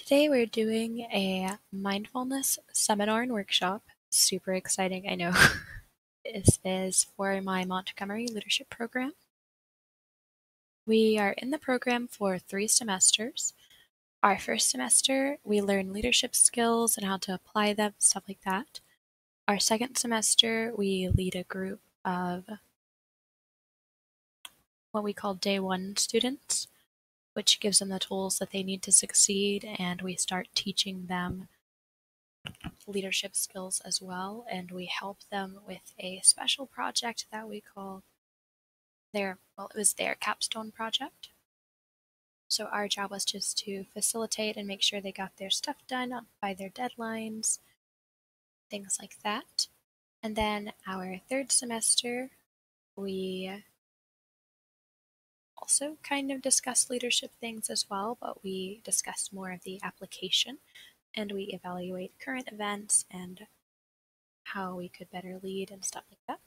Today we're doing a mindfulness seminar and workshop. Super exciting, I know. This is for my Montgomery leadership program. We are in the program for 3 semesters. Our first semester, we learn leadership skills and how to apply them, stuff like that. Our second semester, we lead a group of what we call day 1 students, which gives them the tools that they need to succeed, and we start teaching them leadership skills as well, and we help them with a special project that we call it was their Capstone Project. So our job was just to facilitate and make sure they got their stuff done by their deadlines, things like that. And then our third semester, we also kind of discussed leadership things as well, but we discussed more of the application, and we evaluate current events and how we could better lead and stuff like that.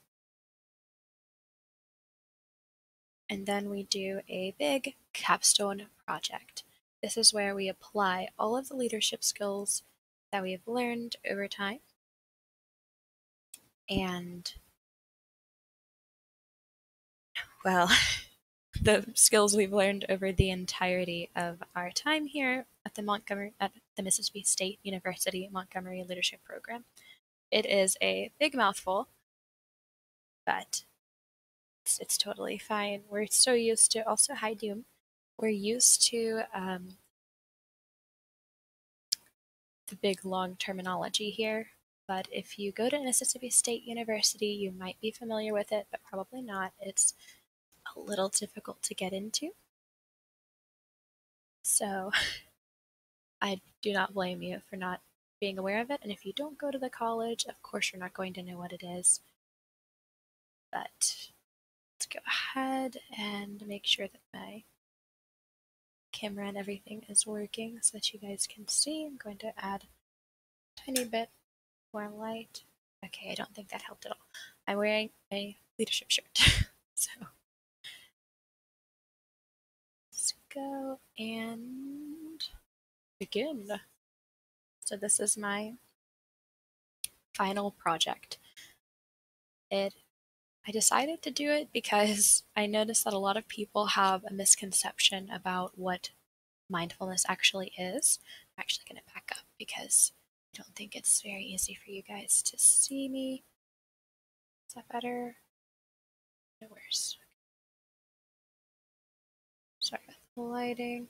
And then we do a big capstone project. This is where we apply all of the leadership skills that we have learned over time. And, well, the skills we've learned over the entirety of our time here at the Mississippi State University Montgomery Leadership Program. It is a big mouthful, but it's totally fine. We're so used to, also, hi Doom, we're used to the big long terminology here, but if you go to Mississippi State University, you might be familiar with it, but probably not. It's a little difficult to get into. So I do not blame you for not being aware of it, and if you don't go to the college, of course you're not going to know what it is. But let's go ahead and make sure that my camera and everything is working so that you guys can see. I'm going to add a tiny bit more light. Okay, I don't think that helped at all. I'm wearing a leadership shirt. So let's go and begin. So this is my final project. I decided to do it because I noticed that a lot of people have a misconception about what mindfulness actually is. I'm actually going to back up because I don't think it's very easy for you guys to see me. Is that better? No worse. Sorry about the lighting.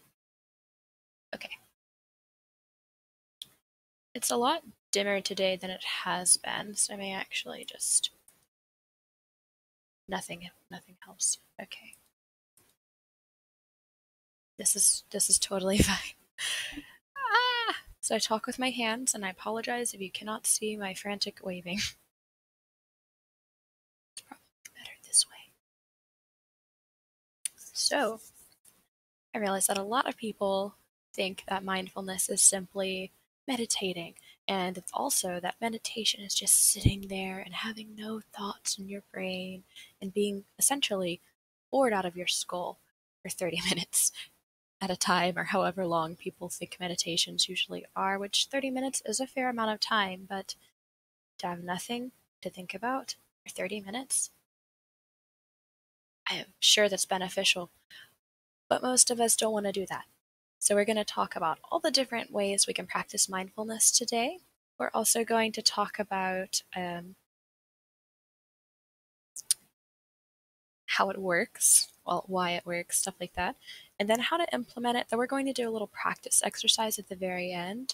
Okay. It's a lot dimmer today than it has been, so I may actually just... Nothing helps. Okay. This is totally fine. So I talk with my hands, and I apologize if you cannot see my frantic waving. It's probably better this way. So, I realize that a lot of people think that mindfulness is simply meditating, and it's also that meditation is just sitting there and having no thoughts in your brain and being essentially bored out of your skull for 30 minutes at a time, or however long people think meditations usually are, which 30 minutes is a fair amount of time, but to have nothing to think about for 30 minutes, I am sure that's beneficial, but most of us don't want to do that. So we're going to talk about all the different ways we can practice mindfulness today. We're also going to talk about how it works, well, why it works, stuff like that, and then how to implement it. Then we're going to do a little practice exercise at the very end.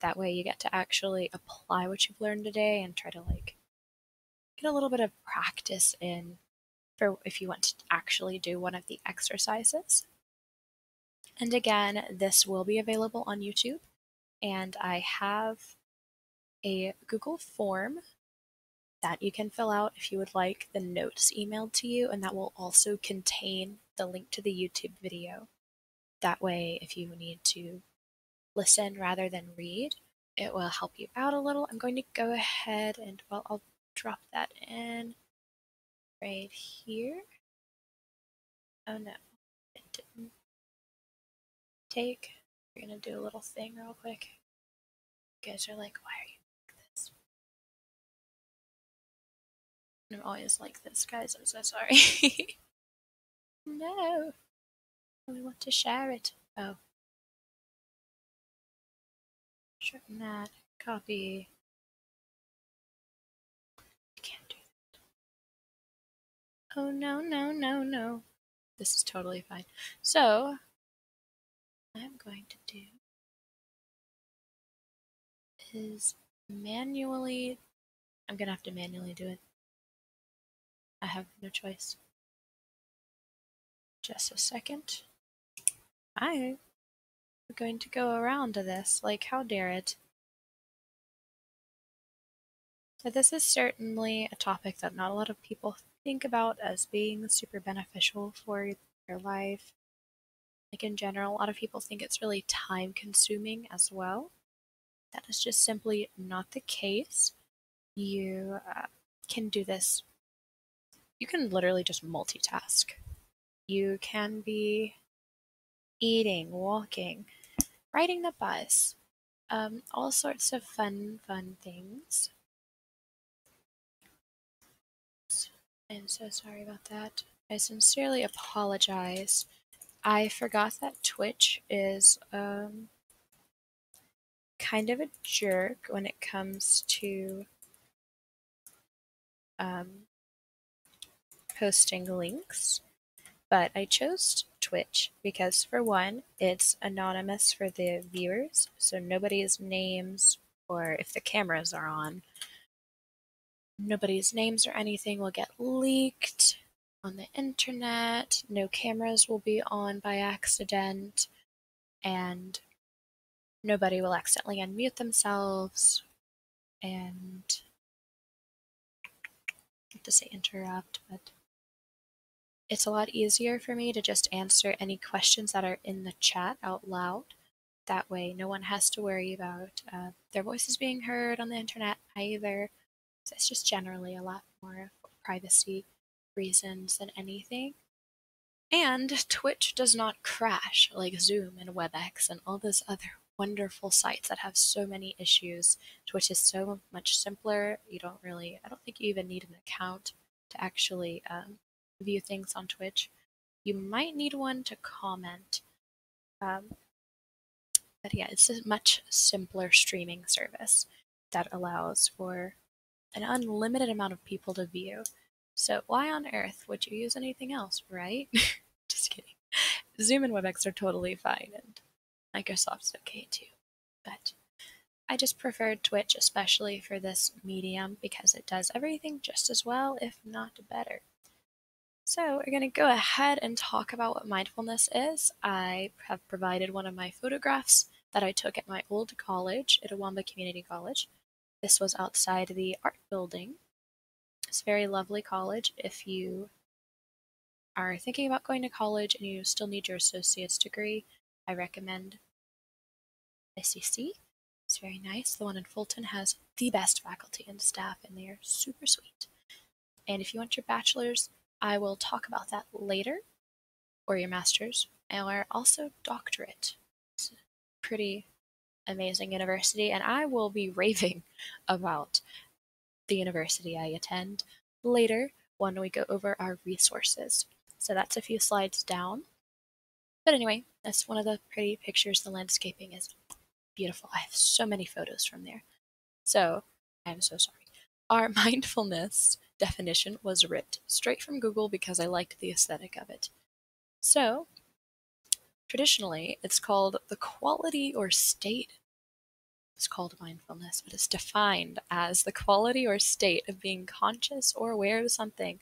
That way you get to actually apply what you've learned today and try to get a little bit of practice in for if you want to actually do one of the exercises. And again, this will be available on YouTube, and I have a Google form that you can fill out if you would like the notes emailed to you, and that will also contain the link to the YouTube video. That way, if you need to listen rather than read, it will help you out a little. I'm going to go ahead and, well, I'll drop that in right here. Oh no, it didn't take. We're gonna do a little thing real quick. You guys are like, why are you like this? I'm always like this, guys. I'm so sorry. No. We want to share it. Oh. Shorten that. Copy. I can't do that. Oh, no, no, no, no. This is totally fine. So, I'm going to do is manually. I'm gonna have to manually do it. I have no choice. Just a second. I'm going to go around to this. Like, how dare it? So this is certainly a topic that not a lot of people think about as being super beneficial for their life. Like in general, a lot of people think it's really time consuming as well. That is just simply not the case. You can do this. You can literally just multitask. You can be eating, walking, riding the bus, all sorts of fun things. I'm so sorry about that. I sincerely apologize. I forgot that Twitch is kind of a jerk when it comes to posting links, but I chose Twitch because, for one, it's anonymous for the viewers, so nobody's names, or if the cameras are on, nobody's names or anything will get leaked on the internet. No cameras will be on by accident, and nobody will accidentally unmute themselves and, I have to say interrupt, but it's a lot easier for me to just answer any questions that are in the chat out loud. That way, no one has to worry about their voices being heard on the internet either. So it's just generally a lot more for privacy reasons than anything. And Twitch does not crash like Zoom and WebEx and all those other wonderful sites that have so many issues. Twitch is so much simpler. I don't think you even need an account to actually view things on Twitch. You might need one to comment. But yeah, it's a much simpler streaming service that allows for an unlimited amount of people to view. So why on earth would you use anything else, right? Just kidding. Zoom and WebEx are totally fine, and Microsoft's okay too. But I just preferred Twitch, especially for this medium, because it does everything just as well, if not better. So we're going to go ahead and talk about what mindfulness is. I have provided one of my photographs that I took at my old college, at Itawamba Community College. This was outside the art building. It's a very lovely college. If you are thinking about going to college and you still need your associate's degree, I recommend ICC. It's very nice. The one in Fulton has the best faculty and staff, and they are super sweet. And if you want your bachelor's, I will talk about that later, or your master's, or also doctorate. It's a pretty amazing university, and I will be raving about the university I attend later when we go over our resources. So that's a few slides down. But anyway, that's one of the pretty pictures. The landscaping is beautiful. I have so many photos from there. So, I'm so sorry. Our mindfulness definition was ripped straight from Google because I liked the aesthetic of it. So, traditionally, it's called the quality or state. It's called mindfulness, but it's defined as the quality or state of being conscious or aware of something,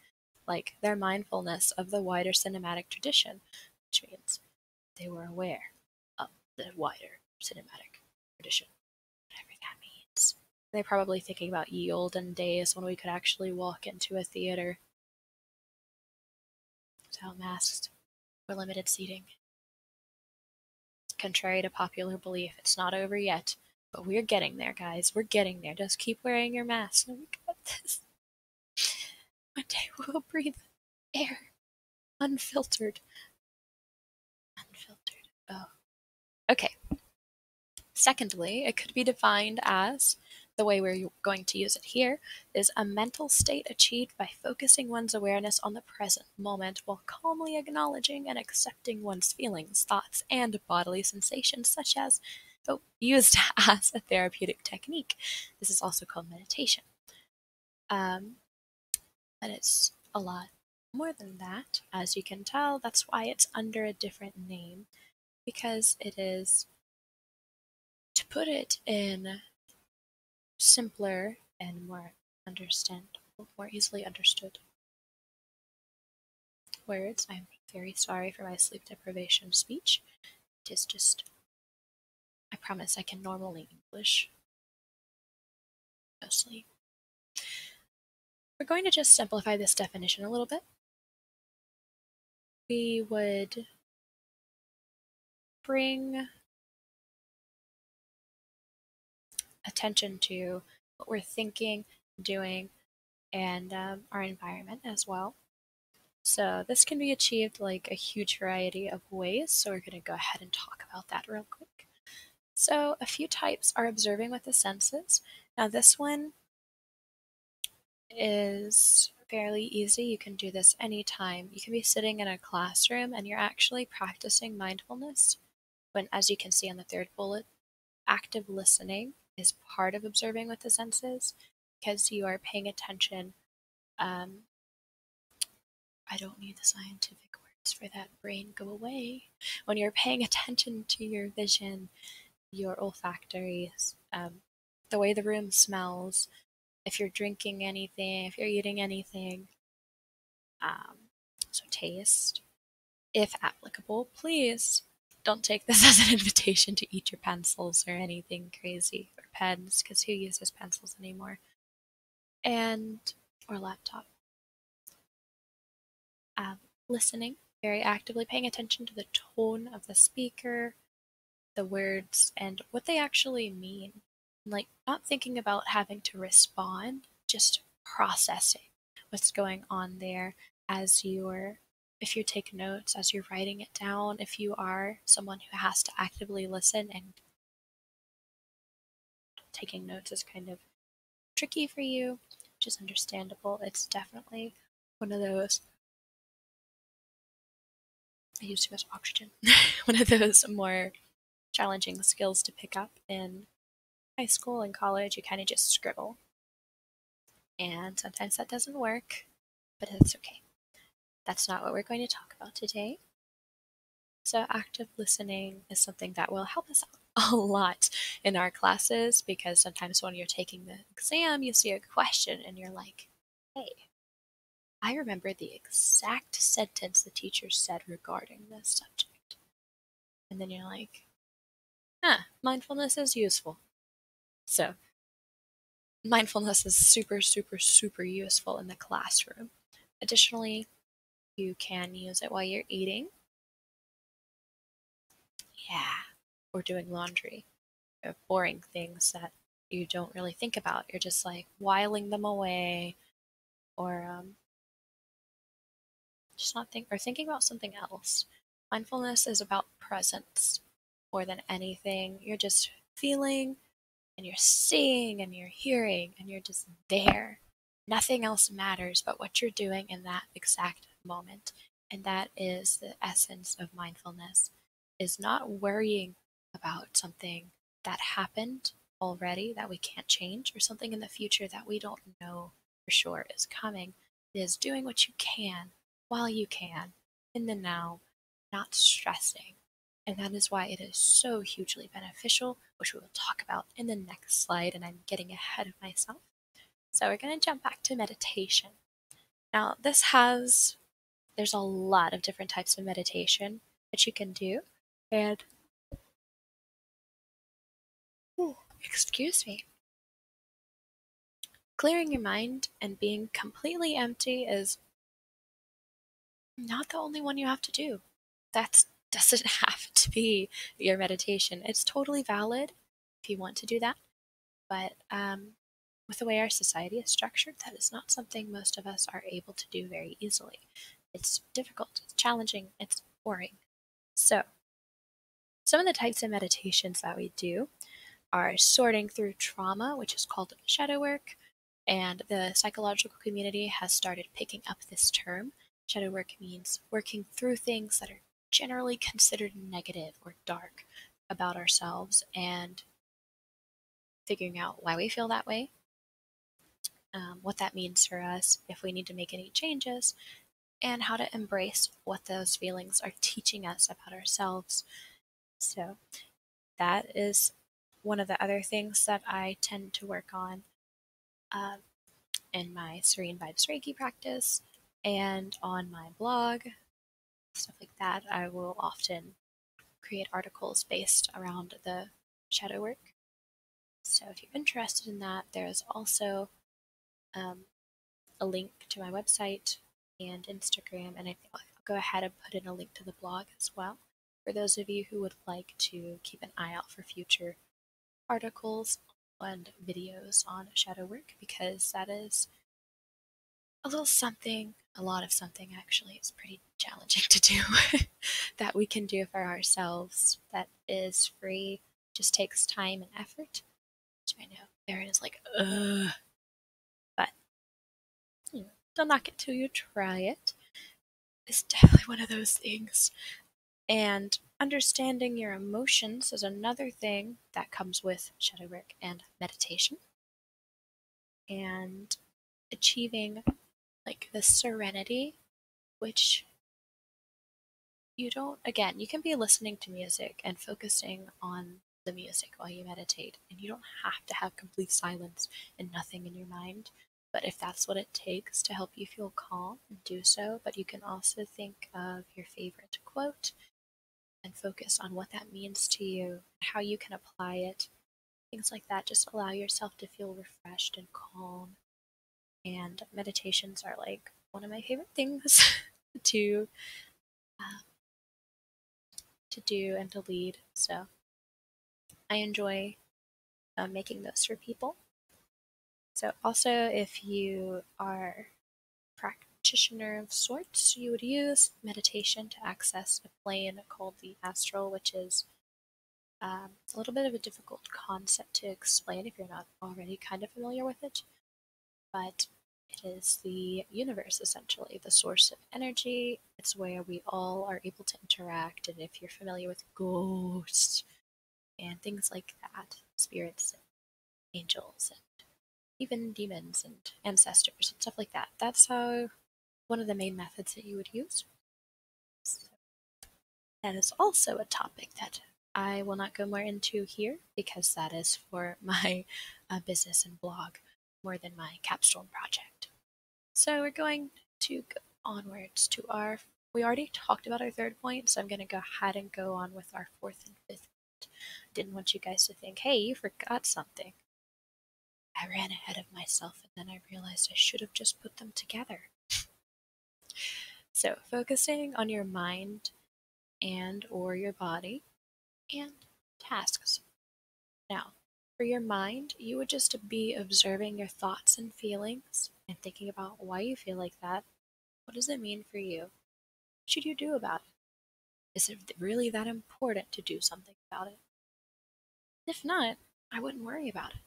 like their mindfulness of the wider cinematic tradition, which means they were aware of the wider cinematic tradition, whatever that means. They're probably thinking about ye olden days when we could actually walk into a theater without masks or limited seating. Contrary to popular belief, it's not over yet, but we're getting there, guys. We're getting there. Just keep wearing your mask, and we got this. One day we'll breathe air, unfiltered. Unfiltered. Oh. Okay. Secondly, it could be defined as, the way we're going to use it here, is a mental state achieved by focusing one's awareness on the present moment while calmly acknowledging and accepting one's feelings, thoughts, and bodily sensations, such as, used as a therapeutic technique. This is also called meditation. Um, but it's a lot more than that. As you can tell, that's why it's under a different name, because it is, to put it in simpler and more understandable, more easily understood words. I'm very sorry for my sleep deprivation speech. It is just, I promise I can normally English, mostly. We're going to just simplify this definition a little bit. We would bring attention to what we're thinking, doing, and our environment as well. So this can be achieved like a huge variety of ways, so we're going to go ahead and talk about that real quick. So a few types are observing with the senses. Now this one is fairly easy. You can do this anytime. You can be sitting in a classroom and you're actually practicing mindfulness. When, as you can see on the third bullet, active listening is part of observing with the senses, because you are paying attention. I don't need the scientific words for that, brain, go away. When you're paying attention to your vision, your olfactories, the way the room smells, if you're drinking anything, if you're eating anything, so taste. If applicable, please don't take this as an invitation to eat your pencils or anything crazy, or pens, because who uses pencils anymore? And, or laptop. Listening, very actively paying attention to the tone of the speaker, the words, and what they actually mean. Like, not thinking about having to respond, just processing what's going on there as if you take notes, as you're writing it down, if you are someone who has to actively listen, and taking notes is kind of tricky for you, which is understandable. It's definitely one of those, I use too much oxygen, one of those more challenging skills to pick up in high school and college. You kind of just scribble. And sometimes that doesn't work, but it's okay. That's not what we're going to talk about today. So active listening is something that will help us out a lot in our classes, because sometimes when you're taking the exam, you see a question and you're like, hey, I remember the exact sentence the teacher said regarding this subject. And then you're like, mindfulness is useful. So mindfulness is super, super, super useful in the classroom. Additionally, you can use it while you're eating. Yeah. Or doing laundry. Or boring things that you don't really think about. You're just like whiling them away, or just not thinking about something else. Mindfulness is about presence more than anything. You're just feeling, and you're seeing, and you're hearing, and you're just there. Nothing else matters but what you're doing in that exact moment. And that is the essence of mindfulness, is not worrying about something that happened already that we can't change, or something in the future that we don't know for sure is coming. It is doing what you can while you can, in the now, not stressing. And that is why it is so hugely beneficial, which we will talk about in the next slide, and I'm getting ahead of myself. So we're going to jump back to meditation. Now, there's a lot of different types of meditation that you can do, and excuse me, clearing your mind and being completely empty is not the only one you have to do. That doesn't have to be your meditation. It's totally valid if you want to do that, but with the way our society is structured, that is not something most of us are able to do very easily. It's difficult, it's challenging, it's boring. So, some of the types of meditations that we do are sorting through trauma, which is called shadow work, and the psychological community has started picking up this term. Shadow work means working through things that are generally considered negative or dark about ourselves and figuring out why we feel that way, what that means for us, if we need to make any changes, and how to embrace what those feelings are teaching us about ourselves. So, that is one of the other things that I tend to work on um, in my Serene Vibes Reiki practice and on my blog, stuff like that. I will often create articles based around the shadow work. So if you're interested in that, there's also um, a link to my website and Instagram, and I'll go ahead and put in a link to the blog as well for those of you who would like to keep an eye out for future articles and videos on shadow work, because that is a little something, a lot of something actually. It's pretty challenging to do that we can do for ourselves that is free, just takes time and effort. Which I know there is like, ugh, but don't knock it till you try it. It's definitely one of those things. And understanding your emotions is another thing that comes with shadow work and meditation. And achieving like the serenity, which you don't, again, you can be listening to music and focusing on the music while you meditate, and you don't have to have complete silence and nothing in your mind. But if that's what it takes to help you feel calm, do so. But you can also think of your favorite quote and focus on what that means to you, how you can apply it. Things like that just allow yourself to feel refreshed and calm. And meditations are like one of my favorite things to uh, to do and to lead. So I enjoy making those for people. So also, if you are a practitioner of sorts, you would use meditation to access a plane called the astral, which is a little bit of a difficult concept to explain if you're not already kind of familiar with it. But it is the universe, essentially, the source of energy. It's where we all are able to interact. And if you're familiar with ghosts and things like that, spirits and angels and even demons and ancestors and stuff like that, that's how one of the main methods that you would use. So that is also a topic that I will not go more into here, because that is for my business and blog more than my capstone project. So we're going to go onwards to our. We already talked about our third point, so I'm going to go ahead and go on with our fourth and fifth point. Didn't want you guys to think, hey, you forgot something. I ran ahead of myself, and then I realized I should have just put them together. So focusing on your mind and or your body and tasks. Now, for your mind, you would just be observing your thoughts and feelings and thinking about why you feel like that. What does it mean for you? What should you do about it? Is it really that important to do something about it? If not, I wouldn't worry about it.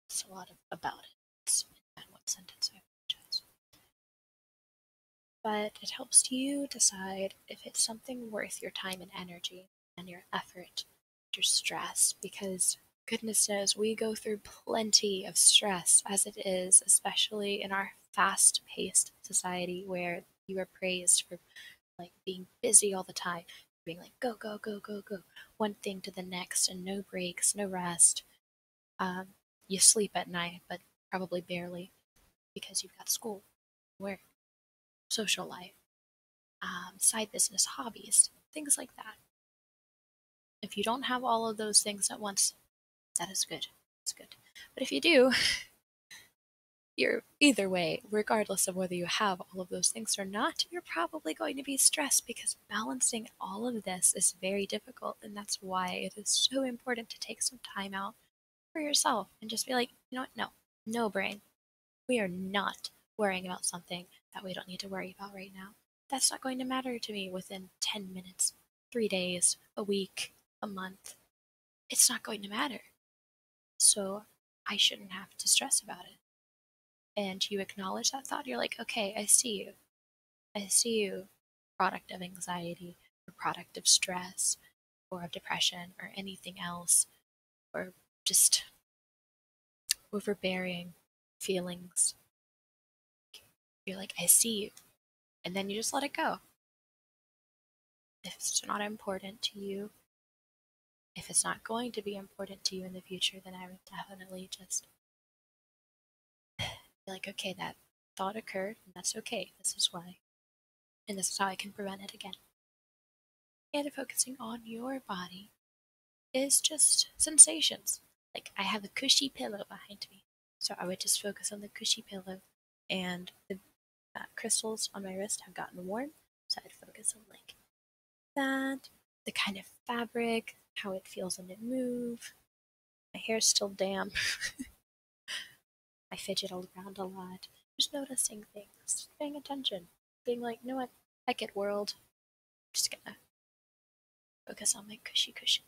It's a lot of about it. It's in that one sentence, I apologize. But it helps you decide if it's something worth your time and energy and your effort, your stress, because goodness knows we go through plenty of stress as it is, especially in our fast-paced society where you are praised for like being busy all the time, being like go go go go go, one thing to the next, and no breaks, no rest. Um, you sleep at night, but probably barely, because you've got school, work, social life, side business, hobbies, things like that. If you don't have all of those things at once, that is good. It's good. But if you do, you're either way, regardless of whether you have all of those things or not, you're probably going to be stressed, because balancing all of this is very difficult. And that's why it is so important to take some time out for yourself and just be like, you know what? No, no brain. We are not worrying about something that we don't need to worry about right now. That's not going to matter to me within 10 minutes, 3 days, a week, a month. it's not going to matter. So I shouldn't have to stress about it. And you acknowledge that thought, you're like, okay, I see you. I see you, product of anxiety, or product of stress, or of depression, or anything else, or just overbearing feelings. You're like, I see you. And then you just let it go. If it's not important to you, if it's not going to be important to you in the future, then I would definitely just be like, okay, that thought occurred, and that's okay. This is why. And this is how I can prevent it again. And focusing on your body is just sensations. Like, I have a cushy pillow behind me. So I would just focus on the cushy pillow, and the crystals on my wrist have gotten warm. So I'd focus on like that, the kind of fabric, how it feels when it moves. My hair's still damp. I fidget around a lot. Just noticing things, paying attention, being like, you know what, heck it, world. I'm just gonna focus on my cushy cushion.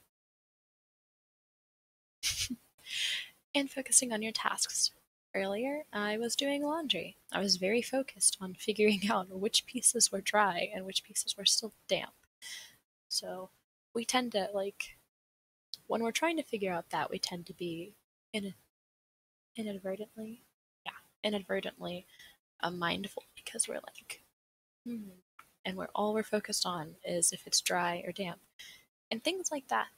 And focusing on your tasks. Earlier, I was doing laundry. I was very focused on figuring out which pieces were dry and which pieces were still damp. So we tend to, like, when we're trying to figure out that, we tend to be in inadvertently, yeah, inadvertently mindful, because we're like, and we're focused on is if it's dry or damp, and things like that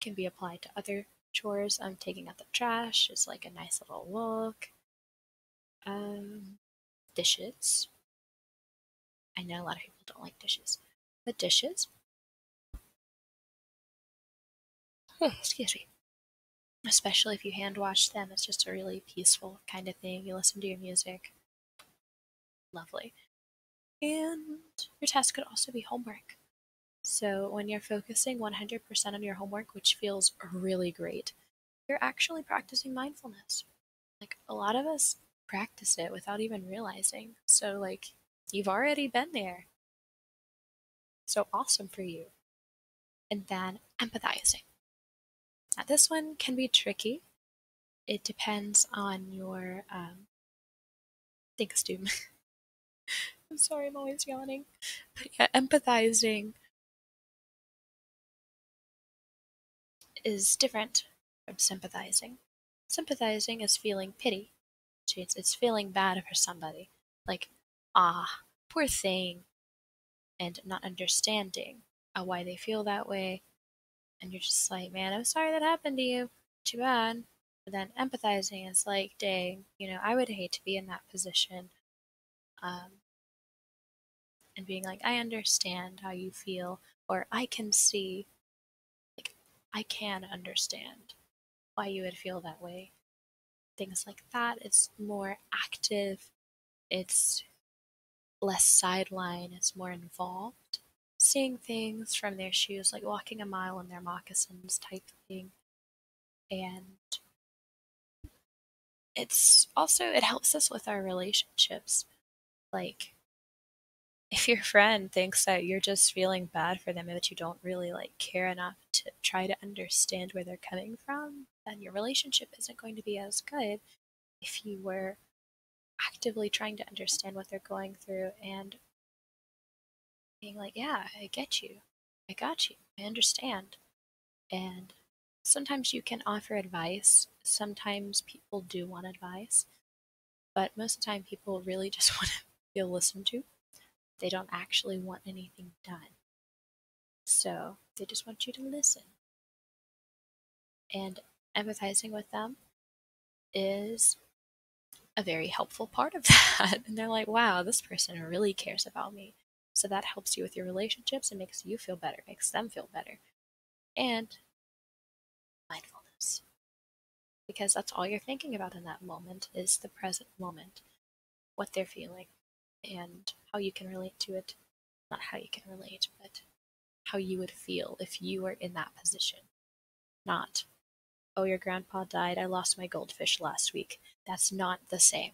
can be applied to other chores. Taking out the trash is like a nice little look. Dishes. I know a lot of people don't like dishes, but dishes. Excuse me. Especially if you hand wash them, it's just a really peaceful kind of thing. You listen to your music. Lovely. And your task could also be homework. So when you're focusing 100% on your homework, which feels really great, you're actually practicing mindfulness. Like, a lot of us practice it without even realizing. So, like, you've already been there. So awesome for you. And then empathizing. Now, this one can be tricky. It depends on your think, Stu. I'm sorry, I'm always yawning. But yeah, empathizing is different from sympathizing. Sympathizing is feeling pity. It's feeling bad for somebody. Like, ah, poor thing, and not understanding why they feel that way. And you're just like, man, I'm sorry that happened to you. Too bad. But then empathizing is like, dang, I would hate to be in that position. Um, and being like, I understand how you feel, or I can see, like, I can understand why you would feel that way. Things like that. It's more active, it's less sideline, it's more involved. Seeing things from their shoes, like walking a mile in their moccasins type thing. And it helps us with our relationships. Like, if your friend thinks that you're just feeling bad for them and that you don't really like care enough to try to understand where they're coming from, then your relationship isn't going to be as good if you were actively trying to understand what they're going through and being like, yeah, I get you. I got you. I understand. And sometimes you can offer advice. Sometimes people do want advice. But most of the time, people really just want to feel listened to. They don't actually want anything done. So they just want you to listen. And empathizing with them is a very helpful part of that. And they're like, wow, this person really cares about me. So that helps you with your relationships and makes you feel better, makes them feel better. And mindfulness. Because that's all you're thinking about in that moment is the present moment, what they're feeling, and how you can relate to it. Not how you can relate, but how you would feel if you were in that position. Not, oh, your grandpa died, I lost my goldfish last week. That's not the same.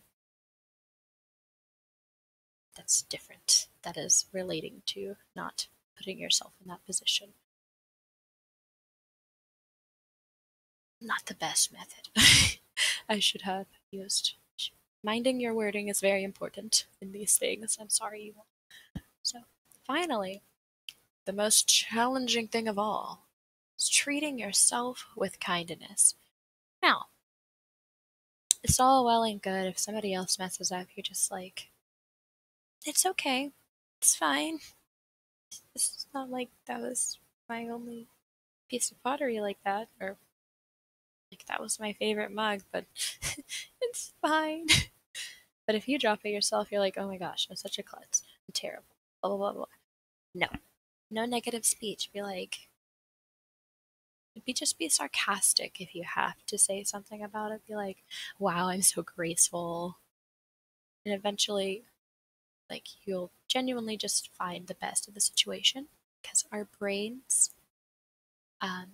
That's different. That is relating to, not putting yourself in that position. not the best method. I should have used. Minding your wording is very important in these things. I'm sorry you won't. So, finally, the most challenging thing of all is treating yourself with kindness. Now, it's all well and good if somebody else messes up, you're just like, it's okay. It's fine. This is not like that was my only piece of pottery like that, or like that was my favorite mug, but it's fine. But if you drop it yourself, you're like, oh my gosh, I'm such a klutz. I'm terrible. Blah, blah, blah, blah. No. No negative speech. Be like, just be sarcastic if you have to say something about it. Be like, wow, I'm so graceful. And eventually, like, you'll genuinely just find the best of the situation because our brains um,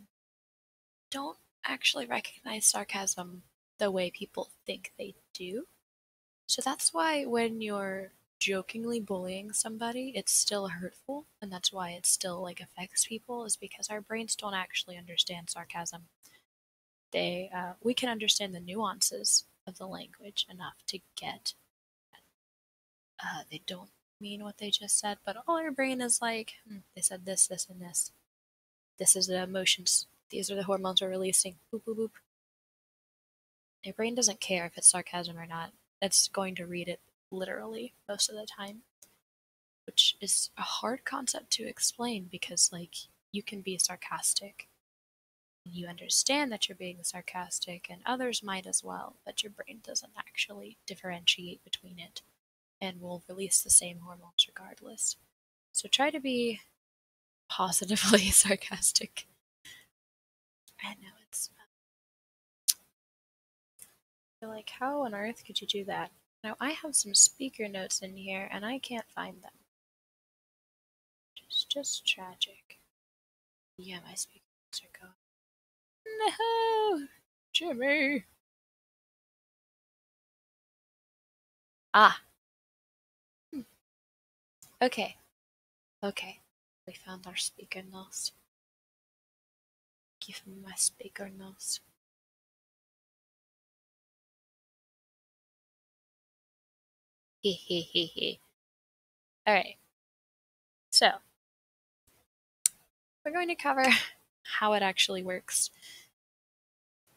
don't actually recognize sarcasm the way people think they do. So that's why when you're jokingly bullying somebody, it's still hurtful, and that's why it still like affects people, is because our brains don't actually understand sarcasm. We can understand the nuances of the language enough to get they don't mean what they just said, but all our brain is like, they said this, this, and this. This is the emotions. These are the hormones we're releasing. Boop, boop, boop. Your brain doesn't care if it's sarcasm or not. It's going to read it literally most of the time, which is a hard concept to explain because, like, you can be sarcastic. You understand that you're being sarcastic, and others might as well, but your brain doesn't actually differentiate between it and will release the same hormones regardless. So try to be positively sarcastic. I know it's. You're like, how on earth could you do that? Now, I have some speaker notes in here, and I can't find them. It's just tragic. Yeah, my speaker notes are gone. No! Jimmy! Ah! Okay. Okay. We found our speaker notes. Give me my speaker notes. Hehehehe. Alright. So, we're going to cover how it actually works.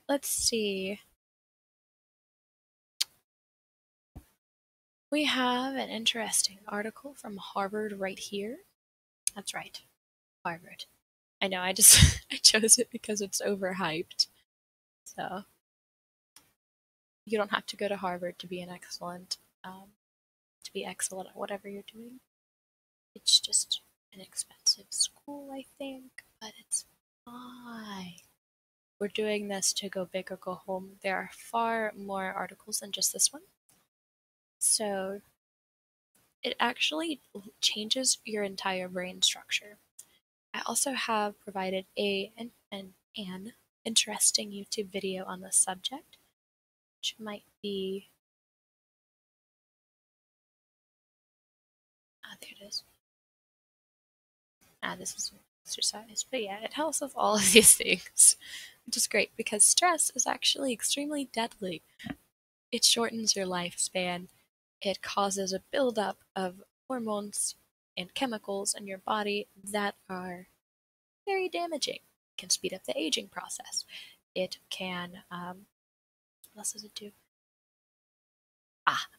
Let's see. We have an interesting article from Harvard right here. That's right, Harvard. I know, I just I chose it because it's overhyped. So you don't have to go to Harvard to be excellent at whatever you're doing. It's just an expensive school, I think, but it's fine. We're doing this to go big or go home. There are far more articles than just this one. So it actually changes your entire brain structure. I also have provided an interesting YouTube video on this subject, which might be. There it is. This is an exercise. But yeah, it helps with all of these things, which is great because stress is actually extremely deadly. It shortens your lifespan. It causes a buildup of hormones and chemicals in your body that are very damaging. It can speed up the aging process. It can, what else does it do?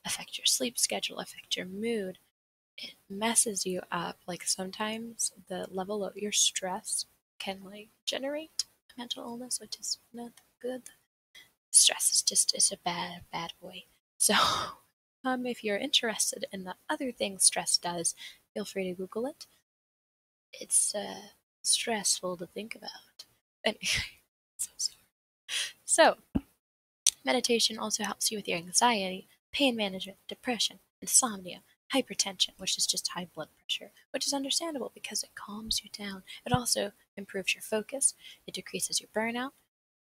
Affect your sleep schedule, affect your mood. It messes you up. Like sometimes the level of your stress can like generate a mental illness, which is not good. Stress is just it's a bad boy. So if you're interested in the other things stress does, feel free to Google it. It's stressful to think about. Anyway, so sorry. So meditation also helps you with your anxiety, pain management, depression, insomnia, hypertension, which is just high blood pressure, which is understandable because it calms you down. It also improves your focus, it decreases your burnout,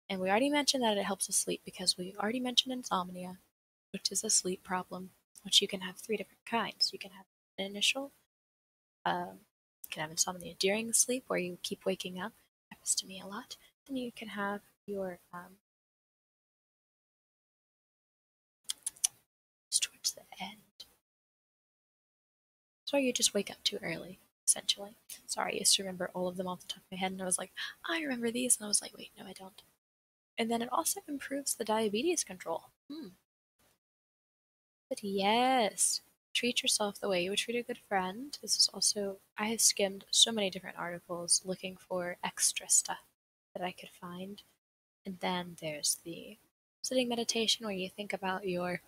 and we already mentioned that it helps with sleep because we already mentioned insomnia, which is a sleep problem, which you can have 3 different kinds. You can have an initial, you can have insomnia during sleep where you keep waking up. It happens to me a lot. Then you can have your it's towards the end. So you just wake up too early, essentially. Sorry, I used to remember all of them off the top of my head, and I was like, I remember these, and I was like, wait, no, I don't. And then it also improves the diabetes control. But yes, treat yourself the way you would treat a good friend. This is also, I have skimmed so many different articles looking for extra stuff that I could find. And then there's the sitting meditation where you think about your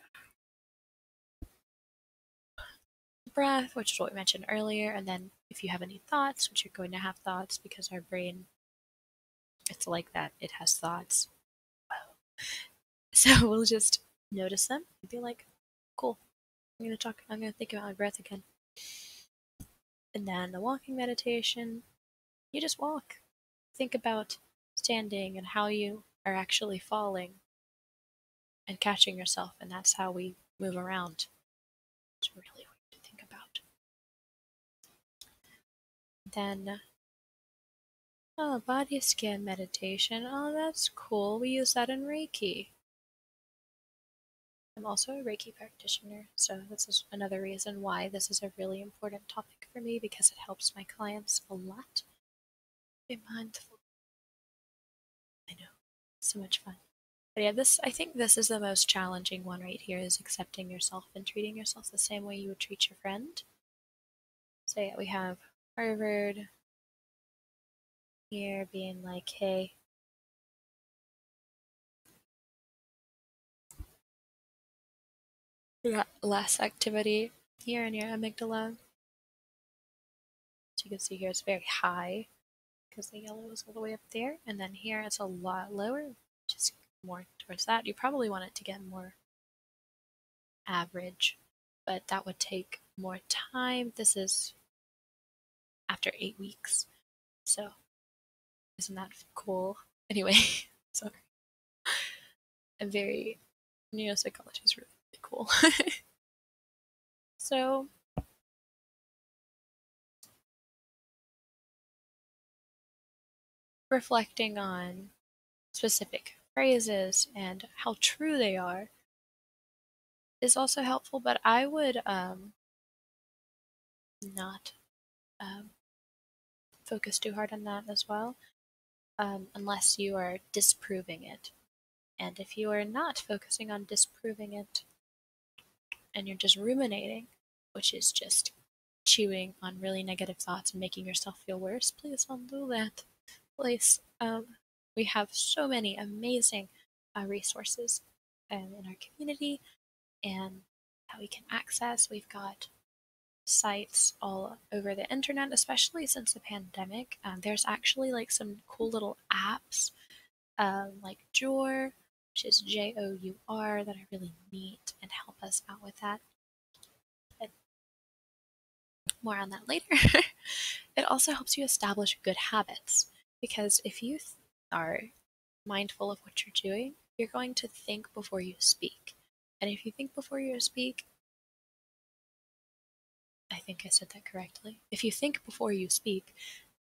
breath, which is what we mentioned earlier. And then if you have any thoughts, which you're going to have thoughts because our brain, it's like that, it has thoughts. So we'll just notice them and be like, cool, I'm going to think about my breath again. And then the walking meditation, you just walk. Think about standing and how you are actually falling and catching yourself, and that's how we move around. It's really weird to think about. Then, oh, body scan meditation. Oh, that's cool. We use that in Reiki. I'm also a Reiki practitioner, so this is another reason why this is a really important topic for me because it helps my clients a lot. Be mindful. I know, so much fun. But yeah, I think this is the most challenging one right here is accepting yourself and treating yourself the same way you would treat your friend. So yeah, we have Harvard here being like, hey, we got less activity here in your amygdala. So you can see here it's very high because the yellow is all the way up there. And then here it's a lot lower, just more towards that. You probably want it to get more average, but that would take more time. This is after 8 weeks. So isn't that cool? Anyway, sorry. I'm very, neuropsychology is really, really cool. So reflecting on specific phrases and how true they are is also helpful, but I would not um, focus too hard on that as well, unless you are disproving it. And if you are not focusing on disproving it and you're just ruminating, which is just chewing on really negative thoughts and making yourself feel worse, please don't do that. Please. We have so many amazing resources in our community and that we can access. We've got sites all over the internet, especially since the pandemic. There's actually like some cool little apps like Jour, which is Jour, that are really neat and help us out with that. But more on that later. It also helps you establish good habits because if you are mindful of what you're doing, you're going to think before you speak. And if you think before you speak, I think I said that correctly. If you think before you speak,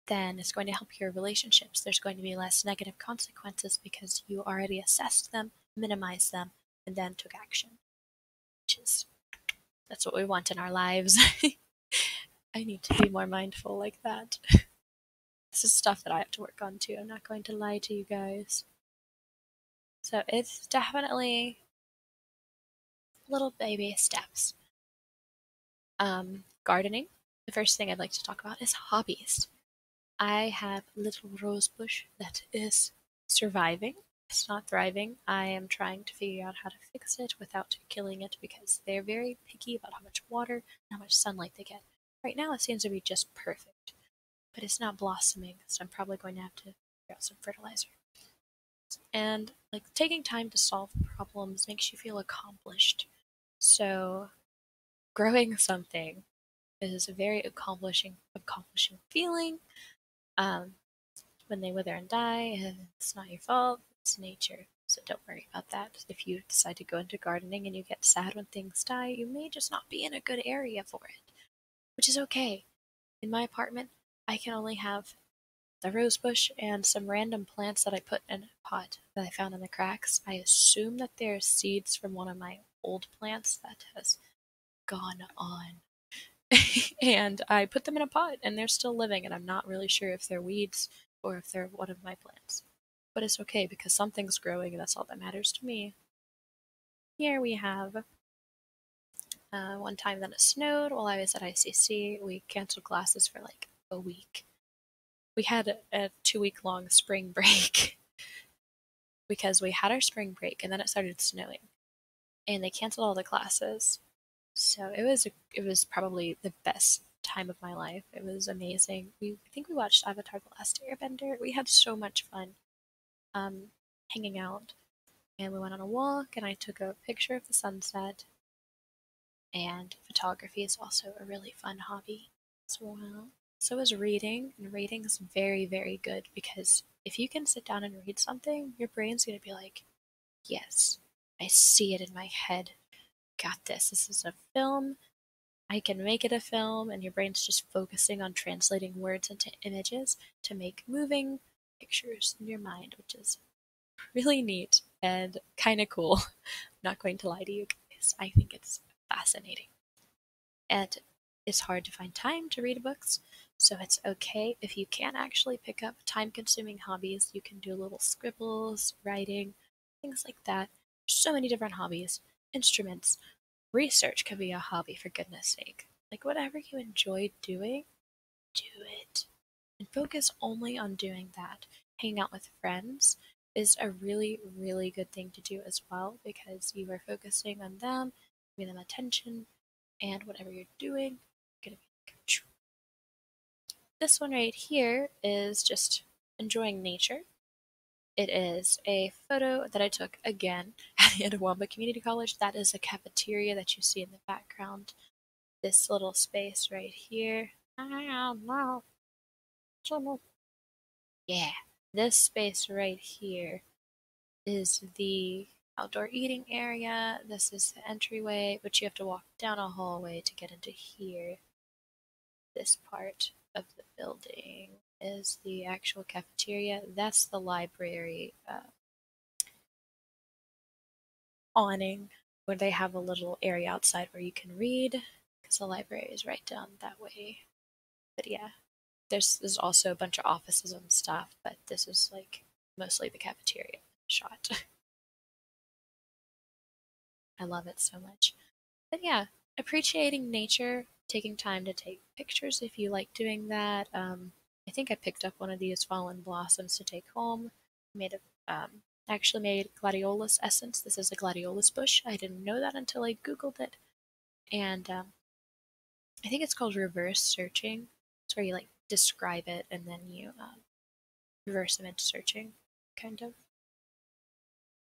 then it's going to help your relationships. There's going to be less negative consequences because you already assessed them, minimized them, and then took action. Which is, that's what we want in our lives. I need to be more mindful like that. This is stuff that I have to work on too. I'm not going to lie to you guys. So it's definitely little baby steps. Gardening. The first thing I'd like to talk about is hobbies. I have a little rose bush that is surviving. It's not thriving. I am trying to figure out how to fix it without killing it because they're very picky about how much water and how much sunlight they get. Right now it seems to be just perfect, but it's not blossoming, so I'm probably going to have to figure out some fertilizer. And like taking time to solve problems makes you feel accomplished. So growing something is a very accomplishing feeling. Um, when they wither and die, it's not your fault, it's nature. So don't worry about that. If you decide to go into gardening and you get sad when things die, you may just not be in a good area for it, which is okay. In my apartment, I can only have the rose bush and some random plants that I put in a pot that I found in the cracks. I assume that they're seeds from one of my old plants that has gone on. And I put them in a pot and they're still living, and I'm not really sure if they're weeds or if they're one of my plants. But it's okay because something's growing and that's all that matters to me. Here we have one time that it snowed while I was at ICC. We canceled classes for like a week. We had a 2 week long spring break because we had our spring break and then it started snowing and they canceled all the classes. So it was probably the best time of my life. It was amazing. I think we watched Avatar: The Last Airbender. We had so much fun um, hanging out, and we went on a walk, and I took a picture of the sunset. And photography is also a really fun hobby as well. So is reading, and reading is very, very good because if you can sit down and read something, your brain's going to be like, yes, I see it in my head. Got this. This is a film. I can make it a film, and your brain's just focusing on translating words into images to make moving pictures in your mind, which is really neat and kind of cool. I'm not going to lie to you guys. I think it's fascinating. And it's hard to find time to read books, so it's okay if you can't actually pick up time consuming hobbies. You can do little scribbles, writing, things like that. There's so many different hobbies, instruments. Research can be a hobby, for goodness sake. Like, whatever you enjoy doing, do it. And focus only on doing that. Hanging out with friends is a really, really good thing to do as well because you are focusing on them, giving them attention, and whatever you're doing, you're going to be like, this one right here is just enjoying nature. It is a photo that I took again at the Etowamba Community College. That is a cafeteria that you see in the background. This little space right here. Yeah, this space right here is the outdoor eating area. This is the entryway, but you have to walk down a hallway to get into here. This part of the building is the actual cafeteria. That's the library awning where they have a little area outside where you can read because the library is right down that way. But yeah, there's also a bunch of offices and stuff, but this is like mostly the cafeteria shot. I love it so much. But yeah, appreciating nature, taking time to take pictures if you like doing that. I think I picked up one of these fallen blossoms to take home. Made actually made gladiolus essence. This is a gladiolus bush. I didn't know that until I googled it, and I think it's called reverse searching. It's where you like describe it and then you reverse image searching, kind of.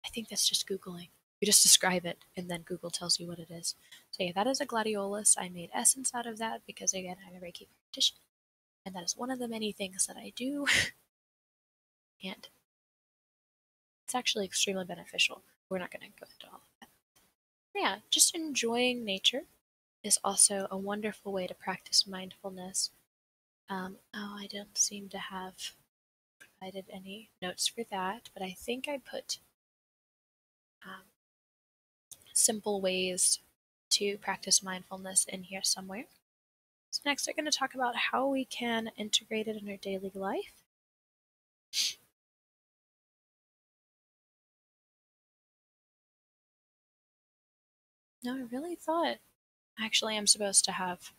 I think that's just Googling. You just describe it and then Google tells you what it is. So yeah, that is a gladiolus. I made essence out of that because again, I'm a Reiki practitioner. And that is one of the many things that I do. And it's actually extremely beneficial. We're not going to go into all of that. But yeah, just enjoying nature is also a wonderful way to practice mindfulness. Oh, I don't seem to have provided any notes for that, but I think I put um, simple ways to practice mindfulness in here somewhere. So next, we're going to talk about how we can integrate it in our daily life. No, I really thought actually I'm supposed to have.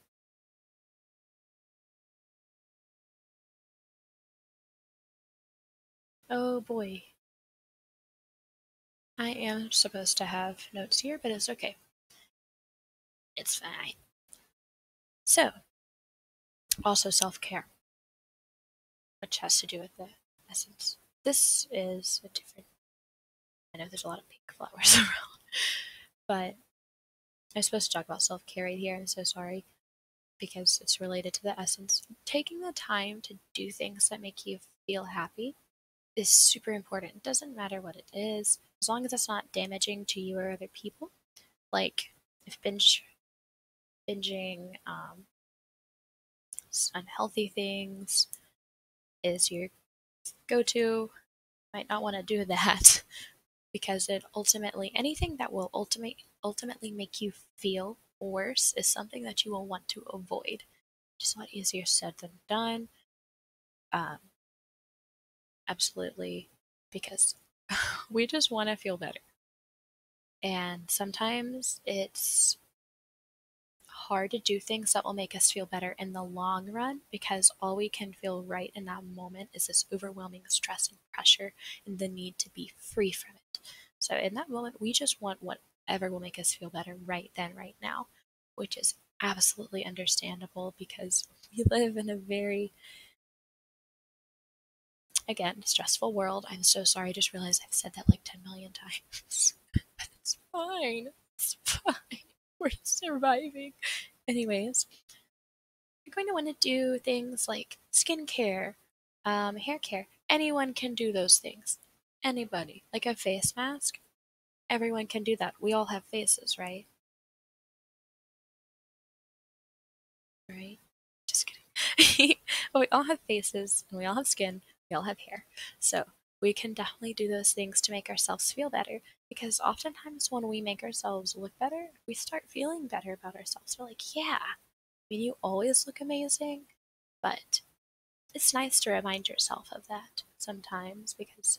Oh boy. I am supposed to have notes here, but it's okay. It's fine. So, also self care, which has to do with the essence. This is a different. I know there's a lot of pink flowers around, but I'm supposed to talk about self care right here. I'm so sorry because it's related to the essence. Taking the time to do things that make you feel happy is super important. It doesn't matter what it is, as long as it's not damaging to you or other people. Like if binging unhealthy things is your go-to, might not want to do that because it ultimately, anything that will ultimately make you feel worse is something that you will want to avoid. Just a lot easier said than done. Um, absolutely, because we just want to feel better. And sometimes it's hard to do things that will make us feel better in the long run because all we can feel right in that moment is this overwhelming stress and pressure and the need to be free from it. So in that moment, we just want whatever will make us feel better right then, right now, which is absolutely understandable because we live in a very, again, stressful world. I'm so sorry. I just realized I've said that like 10 million times. But it's fine. It's fine. We're surviving. Anyways, you're going to want to do things like skincare, hair care. Anyone can do those things. Anybody. Like a face mask. Everyone can do that. We all have faces, right? Right? Just kidding. But we all have faces, and we all have skin, we all have hair. So we can definitely do those things to make ourselves feel better. Because oftentimes when we make ourselves look better, we start feeling better about ourselves. We're like, yeah, I mean, you always look amazing, but it's nice to remind yourself of that sometimes because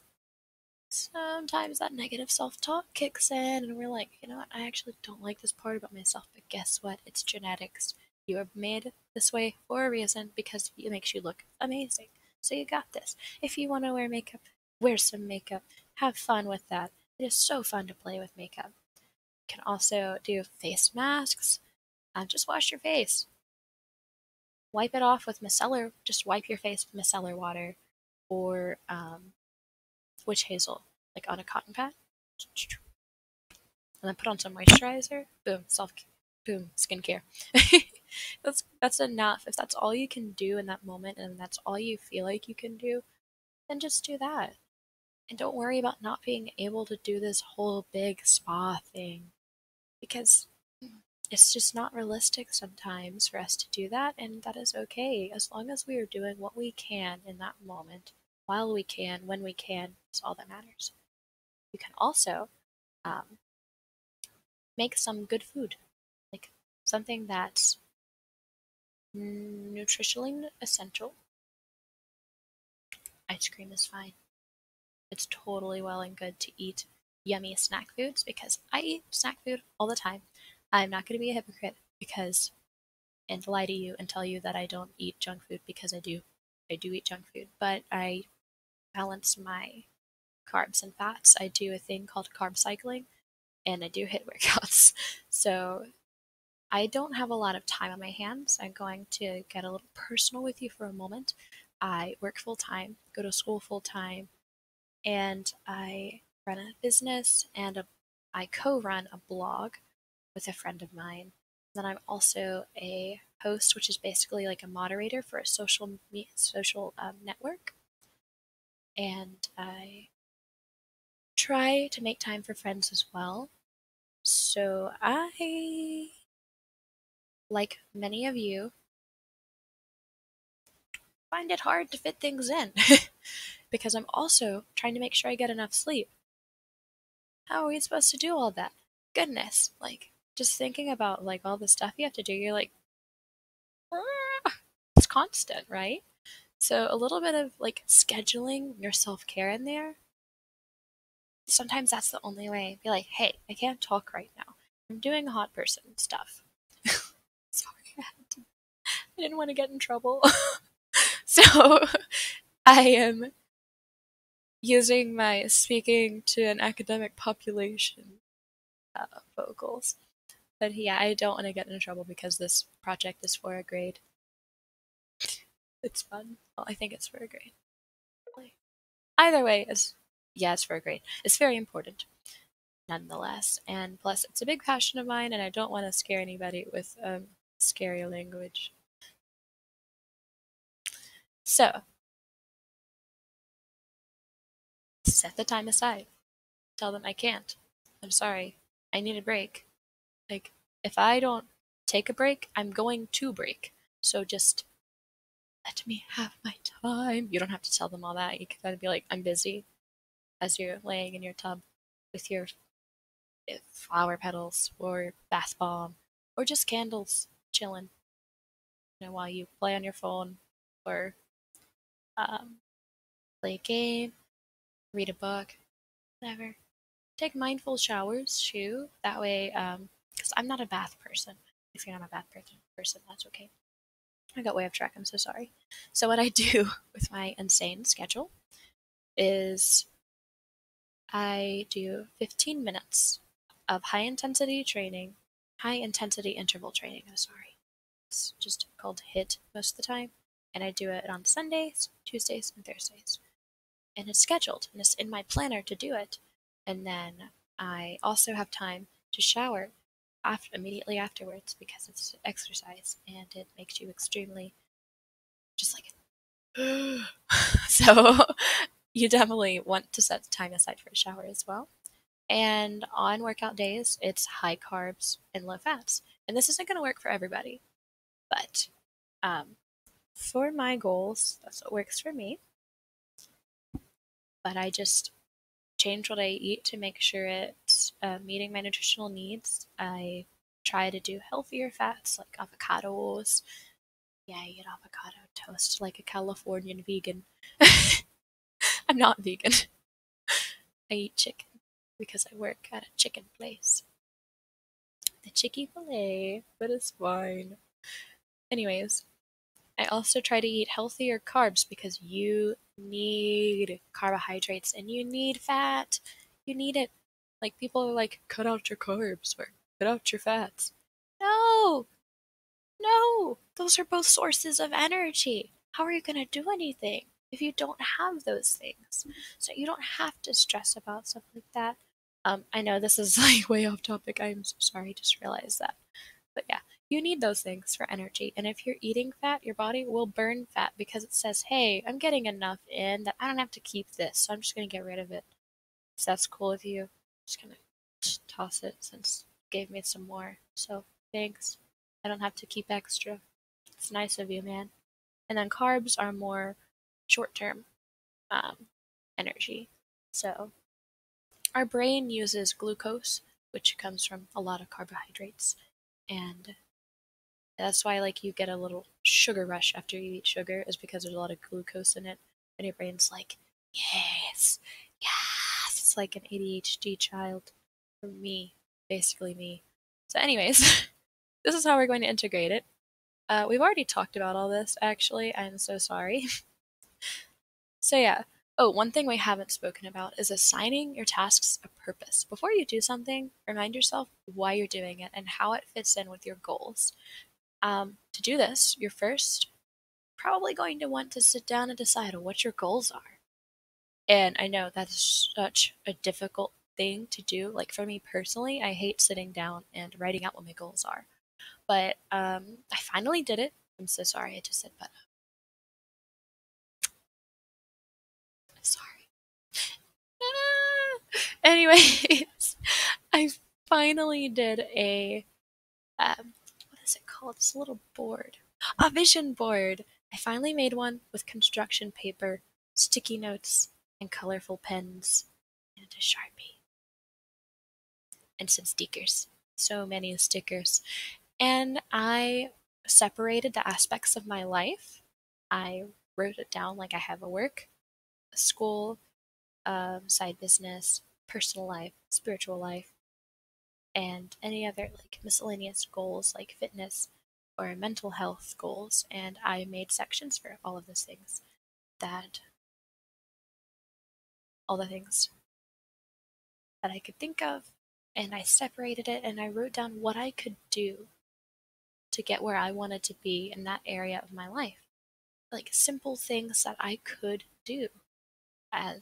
sometimes that negative self-talk kicks in and we're like, you know what, I actually don't like this part about myself, but guess what? It's genetics. You are made this way for a reason because it makes you look amazing. So you got this. If you want to wear makeup, wear some makeup. Have fun with that. It is so fun to play with makeup. You can also do face masks. Just wash your face. Wipe it off with micellar. Just wipe your face with micellar water or witch hazel, like on a cotton pad, and then put on some moisturizer. Boom, boom, skincare. that's enough. If that's all you can do in that moment, and that's all you feel like you can do, then just do that. And don't worry about not being able to do this whole big spa thing, because it's just not realistic sometimes for us to do that, and that is okay as long as we are doing what we can in that moment, while we can, when we can. It's all that matters. You can also um, make some good food, like something that's nutritionally essential. Ice cream is fine. It's totally well and good to eat yummy snack foods because I eat snack food all the time. I'm not going to be a hypocrite because and lie to you and tell you that I don't eat junk food because I do. I do eat junk food, but I balance my carbs and fats. I do a thing called carb cycling and I do hit workouts. So I don't have a lot of time on my hands. I'm going to get a little personal with you for a moment. I work full time, go to school full time, and I run a business and I co-run a blog with a friend of mine. Then I'm also a host, which is basically like a moderator for a social network, and I try to make time for friends as well. So I, like many of you, find it hard to fit things in because I'm also trying to make sure I get enough sleep. How are we supposed to do all that? Goodness, like just thinking about like all the stuff you have to do, you're like, "Ah." It's constant, right? So a little bit of like scheduling your self-care in there. Sometimes that's the only way. Be like, hey, I can't talk right now. I'm doing hot person stuff. Sorry, I didn't want to get in trouble. So I am using my speaking to an academic population vocals. But yeah, I don't want to get in trouble because this project is for a grade. It's fun. Well, I think it's for a grade. Either way, it's for a grade. It's very important, nonetheless. And plus, it's a big passion of mine, and I don't want to scare anybody with scary language. So, set the time aside. Tell them I can't. I'm sorry. I need a break. Like, if I don't take a break, I'm going to break. So just let me have my time. You don't have to tell them all that. You can kind of be like, I'm busy, as you're laying in your tub with your flower petals or bath bomb or just candles chilling, while you play on your phone or um, play a game, read a book, whatever. Take mindful showers too. That way, because I'm not a bath person. If you're not a bath person, that's okay. I got way off track. I'm so sorry. So what I do with my insane schedule is I do 15 minutes of high intensity interval training. I'm sorry. It's just called HIIT most of the time. And I do it on Sundays, Tuesdays, and Thursdays. And it's scheduled and it's in my planner to do it. And then I also have time to shower immediately afterwards because it's exercise and it makes you extremely just like so you definitely want to set time aside for a shower as well. And on workout days, it's high carbs and low fats. And this isn't going to work for everybody, but um, for my goals, that's what works for me. But I just change what I eat to make sure it's meeting my nutritional needs. I try to do healthier fats like avocados. Yeah, I eat avocado toast like a Californian vegan. I'm not vegan. I eat chicken because I work at a chicken place. The chicky filet, but it's fine. Anyways, I also try to eat healthier carbs because you need carbohydrates and you need fat. You need it. Like, people are like, cut out your carbs or cut out your fats. No, no, those are both sources of energy. How are you going to do anything if you don't have those things? So you don't have to stress about stuff like that. I know this is like way off topic. I'm so sorry. Just realized that. But yeah, you need those things for energy. And if you're eating fat, your body will burn fat because it says, hey, I'm getting enough in that I don't have to keep this. So I'm just going to get rid of it. So that's cool with you. Just going to toss it since you gave me some more. So thanks. I don't have to keep extra. It's nice of you, man. And then carbs are more short term energy. So our brain uses glucose, which comes from a lot of carbohydrates. And that's why, like, you get a little sugar rush after you eat sugar, is because there's a lot of glucose in it, and your brain's like, yes, yes. It's like an ADHD child, for me, basically me. So, anyways, this is how we're going to integrate it. We've already talked about all this, actually. I'm so sorry. So yeah. Oh, one thing we haven't spoken about is assigning your tasks a purpose. Before you do something, remind yourself why you're doing it and how it fits in with your goals. To do this, you're first probably going to want to sit down and decide what your goals are. And I know that's such a difficult thing to do. Like, for me personally, I hate sitting down and writing out what my goals are. But I finally did it. I'm so sorry. I just said, but I'm sorry. Anyways, I finally did what is it called? It's a little board. A vision board. I finally made one with construction paper, sticky notes, and colorful pens, and a Sharpie, and some stickers. So many stickers. And I separated the aspects of my life. I wrote it down like I have a work, a school, side business, personal life, spiritual life, and any other like miscellaneous goals like fitness or mental health goals. And I made sections for all of those things, that all the things that I could think of, and I separated it and I wrote down what I could do to get where I wanted to be in that area of my life. Like, simple things that I could do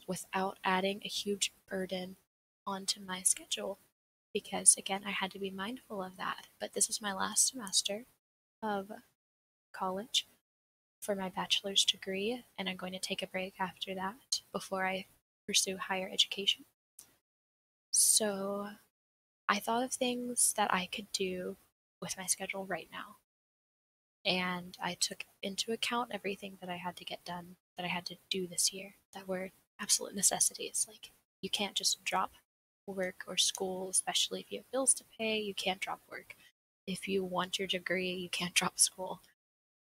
without adding a huge burden onto my schedule. Because again, I had to be mindful of that. But this is my last semester of college for my bachelor's degree, and I'm going to take a break after that before I pursue higher education. So I thought of things that I could do with my schedule right now. and I took into account everything that I had to get done, that I had to do this year, that were absolute necessities. Like, you can't just drop work or school, especially if you have bills to pay. You can't drop work. If you want your degree, you can't drop school.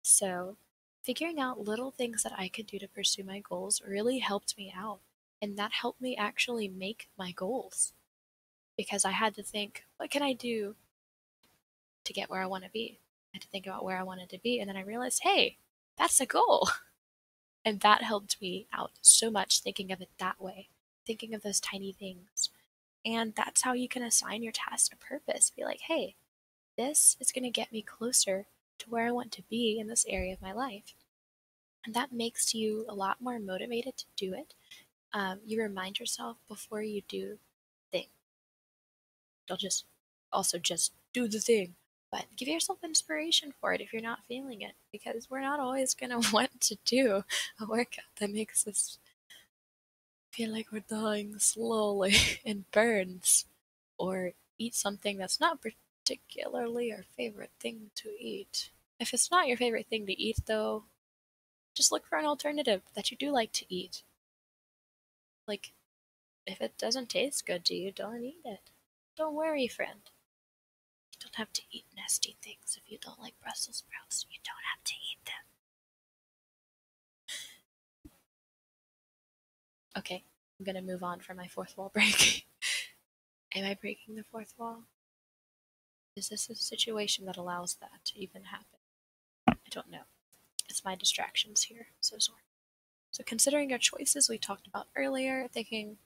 So, figuring out little things that I could do to pursue my goals really helped me out. And that helped me actually make my goals because I had to think, what can I do to get where I want to be? I had to think about where I wanted to be. And then I realized, hey, that's a goal. And that helped me out so much thinking of it that way, thinking of those tiny things. And that's how you can assign your tasks a purpose. Be like, hey, this is going to get me closer to where I want to be in this area of my life. And that makes you a lot more motivated to do it. You remind yourself before you do the thing. Don't just do the thing, but give yourself inspiration for it if you're not feeling it, because we're not always going to want to do a workout that makes us feel like we're dying slowly and burns, or eat something that's not particularly our favorite thing to eat. If it's not your favorite thing to eat, though, just look for an alternative that you do like to eat. Like, if it doesn't taste good to you, don't eat it. Don't worry, friend. You don't have to eat nasty things if you don't like Brussels sprouts. You don't have to eat them. Okay, I'm gonna move on from my fourth wall break. Am I breaking the fourth wall? Is this a situation that allows that to even happen? I don't know. It's my distractions here. So sorry. So considering your choices we talked about earlier, thinking,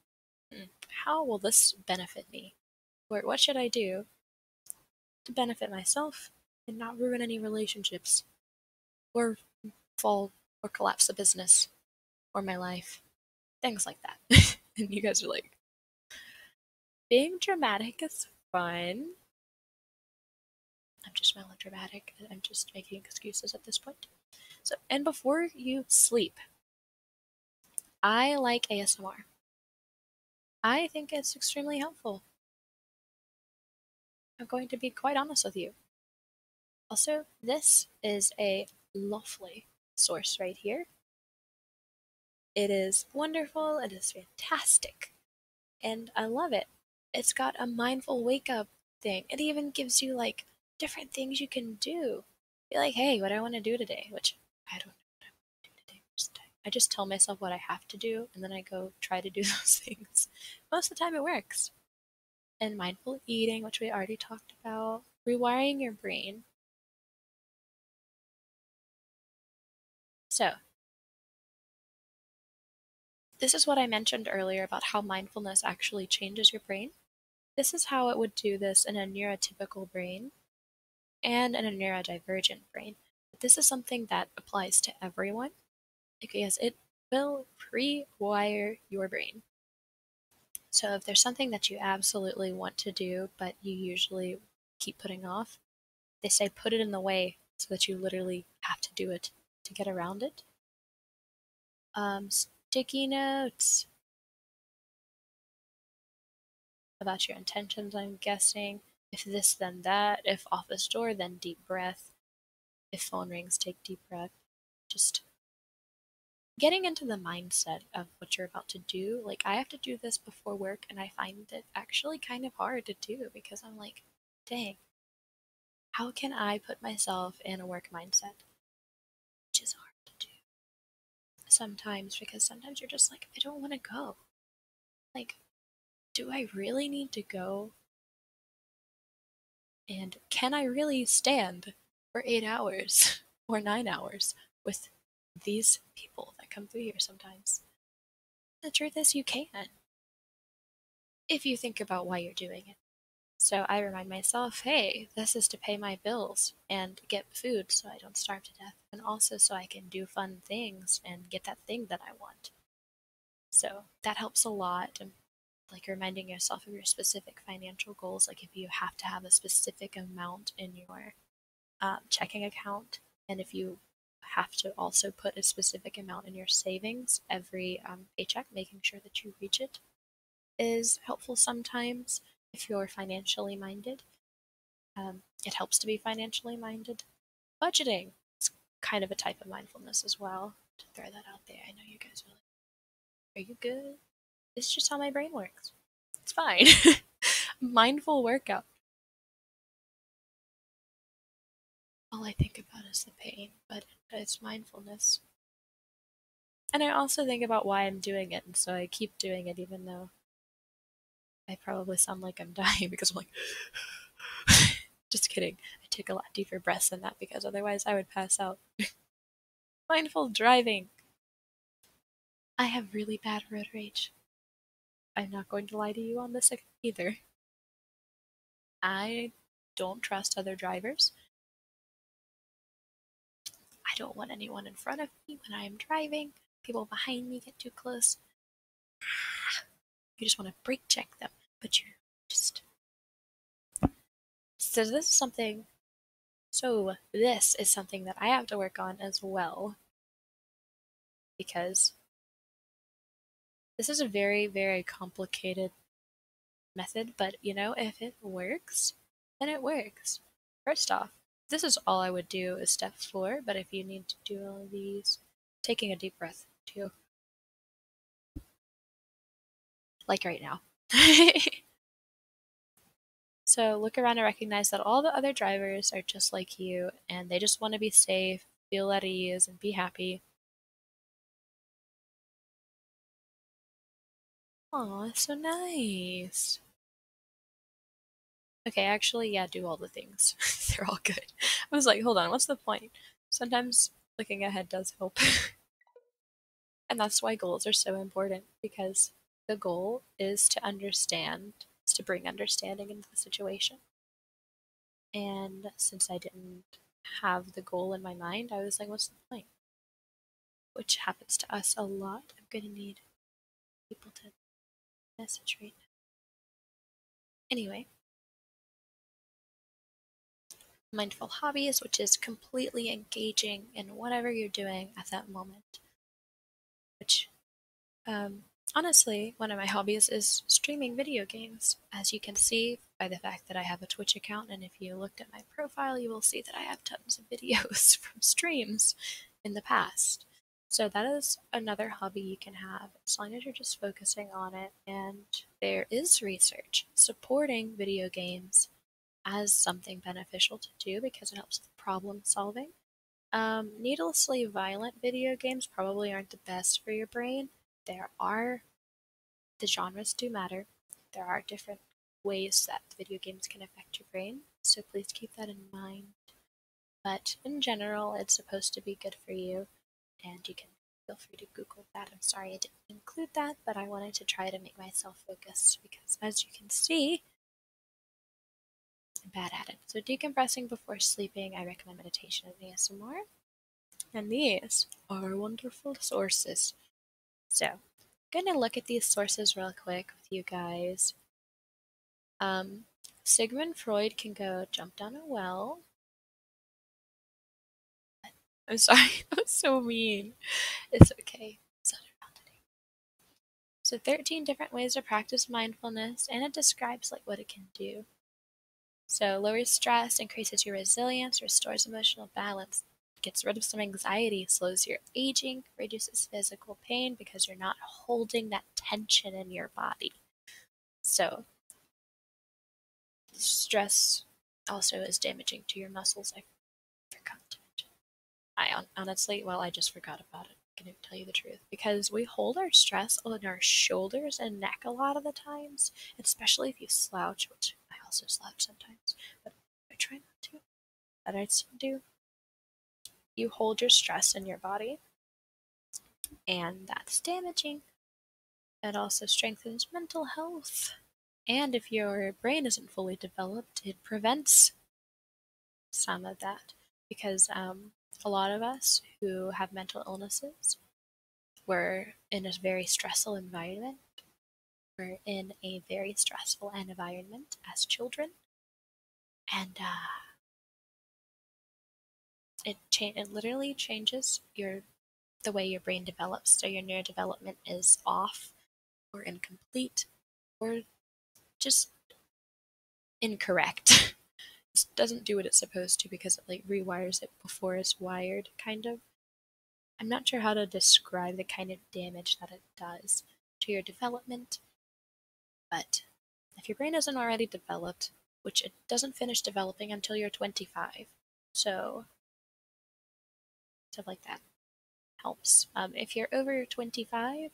how will this benefit me? Or what should I do to benefit myself and not ruin any relationships? Or fall or collapse the business or my life? Things like that. And you guys are like, being dramatic is fun. I'm just melodramatic. I'm just making excuses at this point. So, and before you sleep, I like ASMR. I think it's extremely helpful. I'm going to be quite honest with you. Also, this is a lovely source right here. It is wonderful, it is fantastic, and I love it. It's got a mindful wake up thing. It even gives you like different things you can do. Be like, hey, what do I want to do today? Which I don't know what I want to do today most of the time. I just tell myself what I have to do and then I go try to do those things. Most of the time it works. And mindful eating, which we already talked about, rewiring your brain. So, this is what I mentioned earlier about how mindfulness actually changes your brain. This is how it would do this in a neurotypical brain and in a neurodivergent brain. But this is something that applies to everyone because it will rewire your brain. So if there's something that you absolutely want to do, but you usually keep putting off, they say put it in the way so that you literally have to do it to get around it. Sticky notes about your intentions, I'm guessing. If this, then that. If office door, then deep breath. If phone rings, take deep breath. Just getting into the mindset of what you're about to do. Like, I have to do this before work, and I find it actually kind of hard to do because I'm like, dang, how can I put myself in a work mindset? Which is hard to do sometimes because sometimes you're just like, I don't want to go. Like, do I really need to go? And can I really stand for 8 hours or 9 hours with these people that come through here sometimes? The truth is, you can if you think about why you're doing it. So I remind myself, hey, this is to pay my bills and get food so I don't starve to death, and also so I can do fun things and get that thing that I want. So that helps a lot. And like reminding yourself of your specific financial goals, like if you have to have a specific amount in your checking account, and if you have to also put a specific amount in your savings every paycheck, making sure that you reach it is helpful sometimes if you're financially minded. It helps to be financially minded. Budgeting. kind of a type of mindfulness as well. To throw that out there. I know you guys are like, are you good? It's just how my brain works. It's fine. Mindful workout. All I think about is the pain, but it's mindfulness. And I also think about why I'm doing it, and so I keep doing it even though I probably sound like I'm dying because I'm like, just kidding. I take a lot deeper breaths than that because otherwise I would pass out. Mindful driving. I have really bad road rage. I'm not going to lie to you on this either. I don't trust other drivers. I don't want anyone in front of me when I am driving. People behind me get too close. You just want to brake check them, but you just... So this is something that I have to work on as well, because this is a very, very complicated method, but you know, if it works, then it works. First off, this is all I would do is step 4, but if you need to do all of these, taking a deep breath too. Like right now. So look around and recognize that all the other drivers are just like you, and they just want to be safe, feel at ease, and be happy. Aw, so nice. Okay, actually, yeah, do all the things. They're all good. I was like, hold on, what's the point? Sometimes looking ahead does help. And that's why goals are so important, because the goal is to understand, is to bring understanding into the situation. And since I didn't have the goal in my mind, I was like, what's the point? Which happens to us a lot. I'm gonna need people to message right now. Anyway, mindful hobbies, which is completely engaging in whatever you're doing at that moment. Which, honestly, one of my hobbies is streaming video games. As you can see by the fact that I have a Twitch account, and if you looked at my profile, you will see that I have tons of videos from streams in the past. So that is another hobby you can have as long as you're just focusing on it. And there is research supporting video games as something beneficial to do because it helps with problem solving. Needlessly violent video games probably aren't the best for your brain. The genres do matter. There are different ways that video games can affect your brain, so please keep that in mind. But in general, it's supposed to be good for you, and you can feel free to Google that. I'm sorry I didn't include that, but I wanted to try to make myself focused because, as you can see, I'm bad at it. So decompressing before sleeping, I recommend meditation and ASMR. And these are wonderful sources. So, I'm gonna look at these sources real quick with you guys. Sigmund Freud can go jump down a well. I'm sorry, that was so mean. It's okay. It's not around today. So 13 different ways to practice mindfulness, and it describes like what it can do. So lowers stress, increases your resilience, restores emotional balance, gets rid of some anxiety, slows your aging, reduces physical pain because you're not holding that tension in your body. So stress also is damaging to your muscles. I forgot to mention. I honestly, well, I just forgot about it. I'm going to tell you the truth. Because we hold our stress on our shoulders and neck a lot of the times, especially if you slouch, which I also slouch sometimes, but I try not to. But I still do. You hold your stress in your body, and that's damaging. It also strengthens mental health. And if your brain isn't fully developed, it prevents some of that. Because a lot of us who have mental illnesses were in a very stressful environment. We're in a very stressful environment as children. And it literally changes the way your brain develops. So your neurodevelopment is off or incomplete or just incorrect. doesn't do what it's supposed to because it like rewires it before it's wired, kind of. I'm not sure how to describe the kind of damage that it does to your development, but if your brain isn't already developed, which it doesn't finish developing until you're 25, so stuff like that helps. If you're over 25,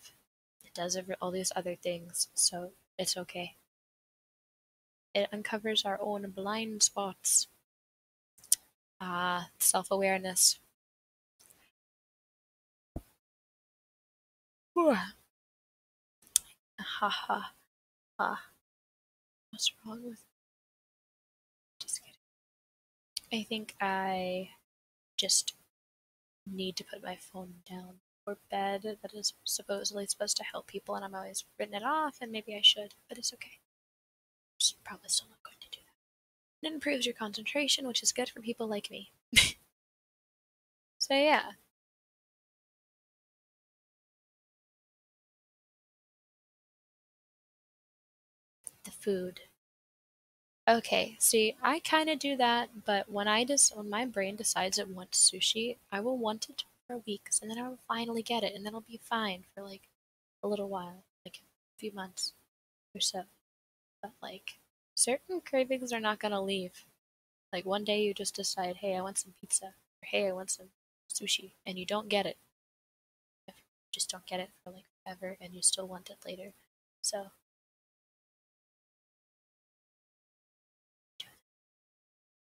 it does all these other things, so it's okay. It uncovers our own blind spots. Self-awareness. Ha ha ha. What's wrong with me? Just kidding. I think I just need to put my phone down for bed. That is supposedly supposed to help people, and I'm always written it off, and maybe I should, but it's okay. Just probably still not going to do that. It improves your concentration, which is good for people like me. So yeah. The food. Okay, see, I kind of do that, but when when my brain decides it wants sushi, I will want it for weeks, and then I will finally get it, and then I'll be fine for like a little while, like a few months or so. But like, certain cravings are not gonna leave. Like one day you just decide, hey, I want some pizza, or hey, I want some sushi, and you don't get it. You just don't get it for like forever, and you still want it later. So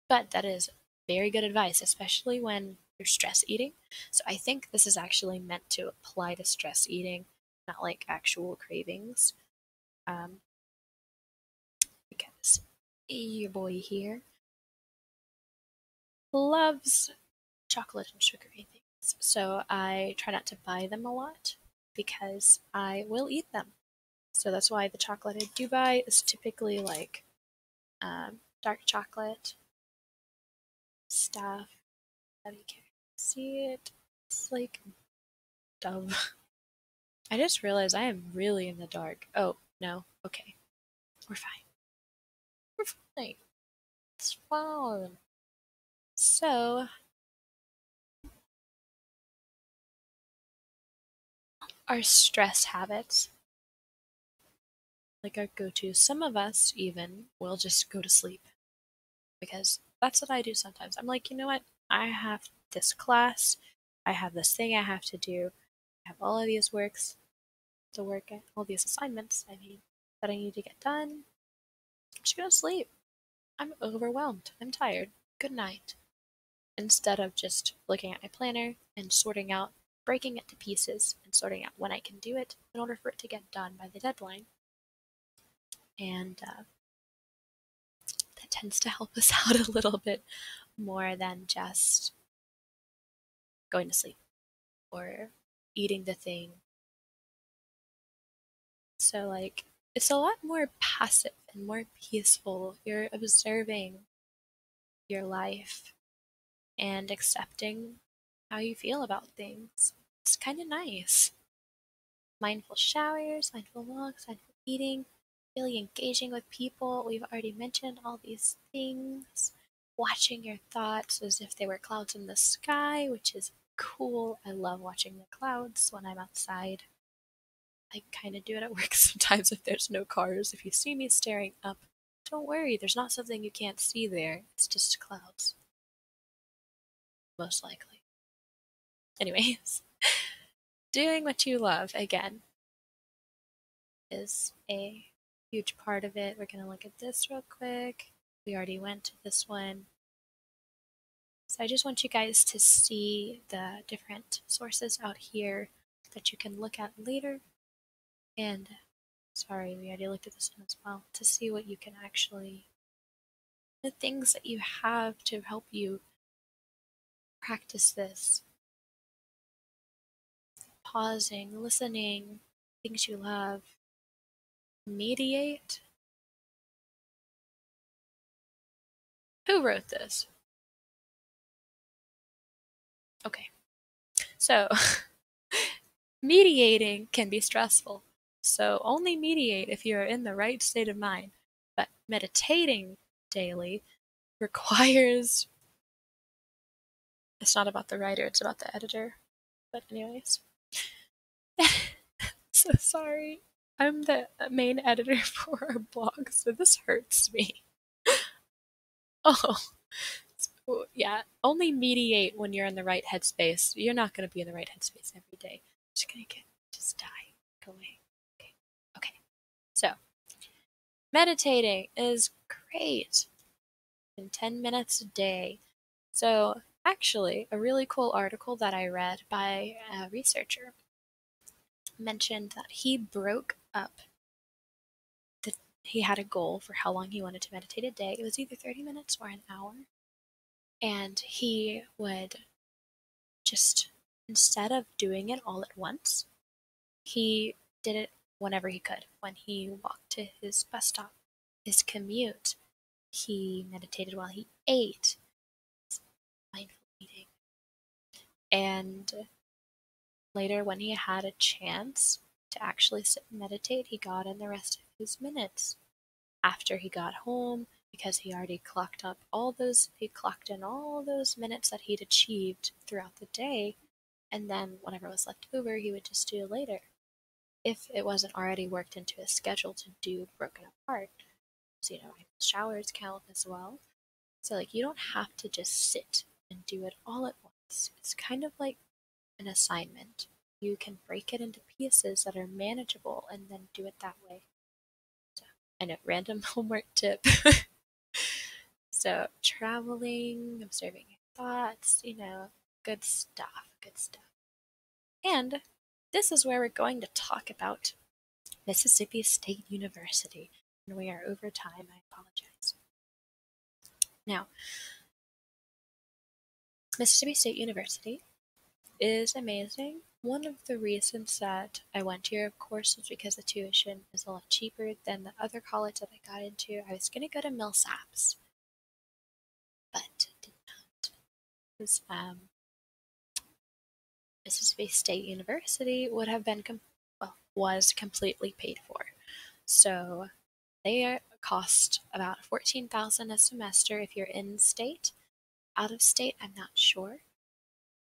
but that is very good advice, especially when you're stress eating. So I think this is actually meant to apply to stress eating, not like actual cravings. Um, because your boy here loves chocolate and sugary things. So I try not to buy them a lot because I will eat them. So that's why the chocolate I do buy is typically like dark chocolate stuff. That you can see it. It's like Dove. I just realized I am really in the dark. Oh, no. Okay. We're fine. We're fine. It's fine. So, our stress habits, like our go to, some of us even will just go to sleep because that's what I do sometimes. I'm like, you know what? I have this class, I have this thing I have to do, I have all of these works to work at, all these assignments, that I need to get done. I'm just gonna sleep. I'm overwhelmed. I'm tired. Good night. Instead of just looking at my planner and sorting out, breaking it to pieces and sorting out when I can do it in order for it to get done by the deadline. And that tends to help us out a little bit more than just going to sleep or eating the thing. So, like, it's a lot more passive and more peaceful. You're observing your life and accepting how you feel about things. It's kind of nice. Mindful showers, mindful walks, mindful eating, really engaging with people. We've already mentioned all these things. Watching your thoughts as if they were clouds in the sky, which is cool. I love watching the clouds when I'm outside. I kind of do it at work sometimes if there's no cars. If you see me staring up, don't worry, there's not something you can't see there. It's just clouds. Most likely. Anyways, doing what you love, again, is a huge part of it. We're going to look at this real quick. We already went to this one. So I just want you guys to see the different sources out here that you can look at later. And sorry, we already looked at this one as well, to see what you can actually, the things that you have to help you practice this. Pausing, listening, things you love. Mediate. Who wrote this? Okay. So, mediating can be stressful. So, only mediate if you are in the right state of mind. But meditating daily requires, it's not about the writer, it's about the editor. But anyways, so sorry. I'm the main editor for our blog, so this hurts me. Oh, yeah. Only mediate when you're in the right headspace. You're not going to be in the right headspace every day. Just gonna just die. Go away. Okay. Okay. So, meditating is great. In 10 minutes a day. So, actually, a really cool article that I read by a researcher mentioned that he broke up he had a goal for how long he wanted to meditate a day. It was either 30 minutes or an hour. And he would just, instead of doing it all at once, he did it whenever he could. When he walked to his bus stop, his commute, he meditated while he ate, mindful eating. And later, when he had a chance to actually sit and meditate, he got in the rest of his minutes. After he got home, because he already clocked in all those minutes that he'd achieved throughout the day, and then whatever was left over, he would just do later. If it wasn't already worked into his schedule to do broken apart. So, showers count as well. So, you don't have to just sit and do it all at once. It's kind of like an assignment. You can break it into pieces that are manageable and then do it that way. So, I know, random homework tip. So, traveling, observing your thoughts, good stuff, good stuff. And this is where we're going to talk about Mississippi State University. And we are over time, I apologize. Now, Mississippi State University is amazing. One of the reasons that I went here, of course, is because the tuition is a lot cheaper than the other college that I got into. I was going to go to Millsaps, but did not. Because Mississippi State University would have been, was completely paid for. So they cost about $14,000 a semester if you're in state. Out of state, I'm not sure,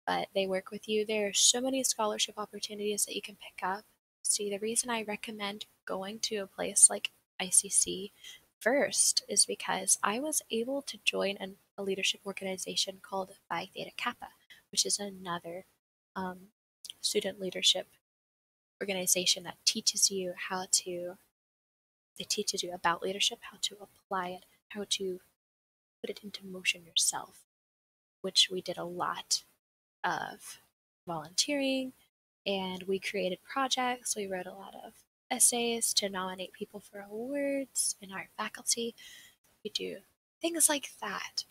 but they work with you. There are so many scholarship opportunities that you can pick up. See, the reason I recommend going to a place like ICC first is because I was able to join a leadership organization called Phi Theta Kappa, which is another student leadership organization that teaches you about leadership, how to apply it, how to put it into motion yourself, which we did a lot of volunteering, and we created projects. We wrote a lot of essays to nominate people for awards in our faculty. We do things like that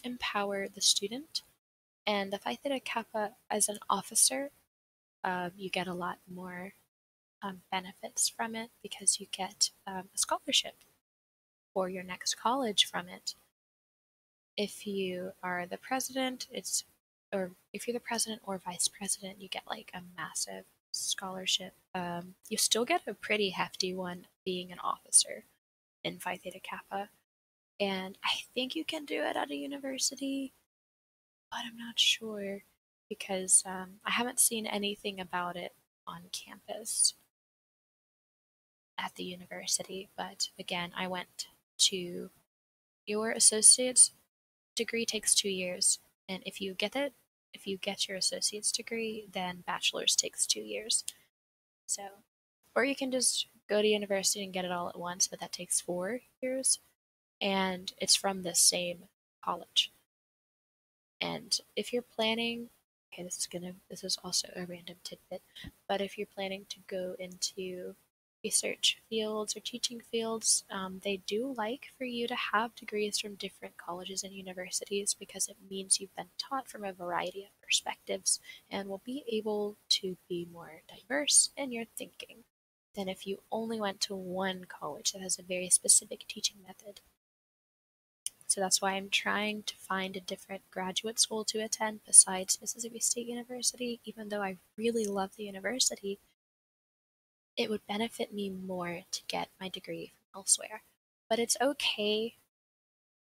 empower the student. And the Phi Theta Kappa, as an officer, you get a lot more benefits from it because you get a scholarship for your next college from it. If you are the president, or if you're the president or vice president, you get a massive scholarship. You still get a pretty hefty one being an officer in Phi Theta Kappa. And I think you can do it at a university, but I'm not sure because I haven't seen anything about it on campus at the university. But again, I went to your associate's degree takes 2 years, and if you get your associate's degree, then bachelor's takes 2 years. So, or you can just go to university and get it all at once, but that takes 4 years, and it's from the same college. And if you're planning, okay, this is also a random tidbit, but if you're planning to go into research fields or teaching fields, they do like for you to have degrees from different colleges and universities because it means you've been taught from a variety of perspectives and will be able to be more diverse in your thinking than if you only went to one college that has a very specific teaching method. So that's why I'm trying to find a different graduate school to attend besides Mississippi State University. Even though I really love the university, it would benefit me more to get my degree from elsewhere. But it's okay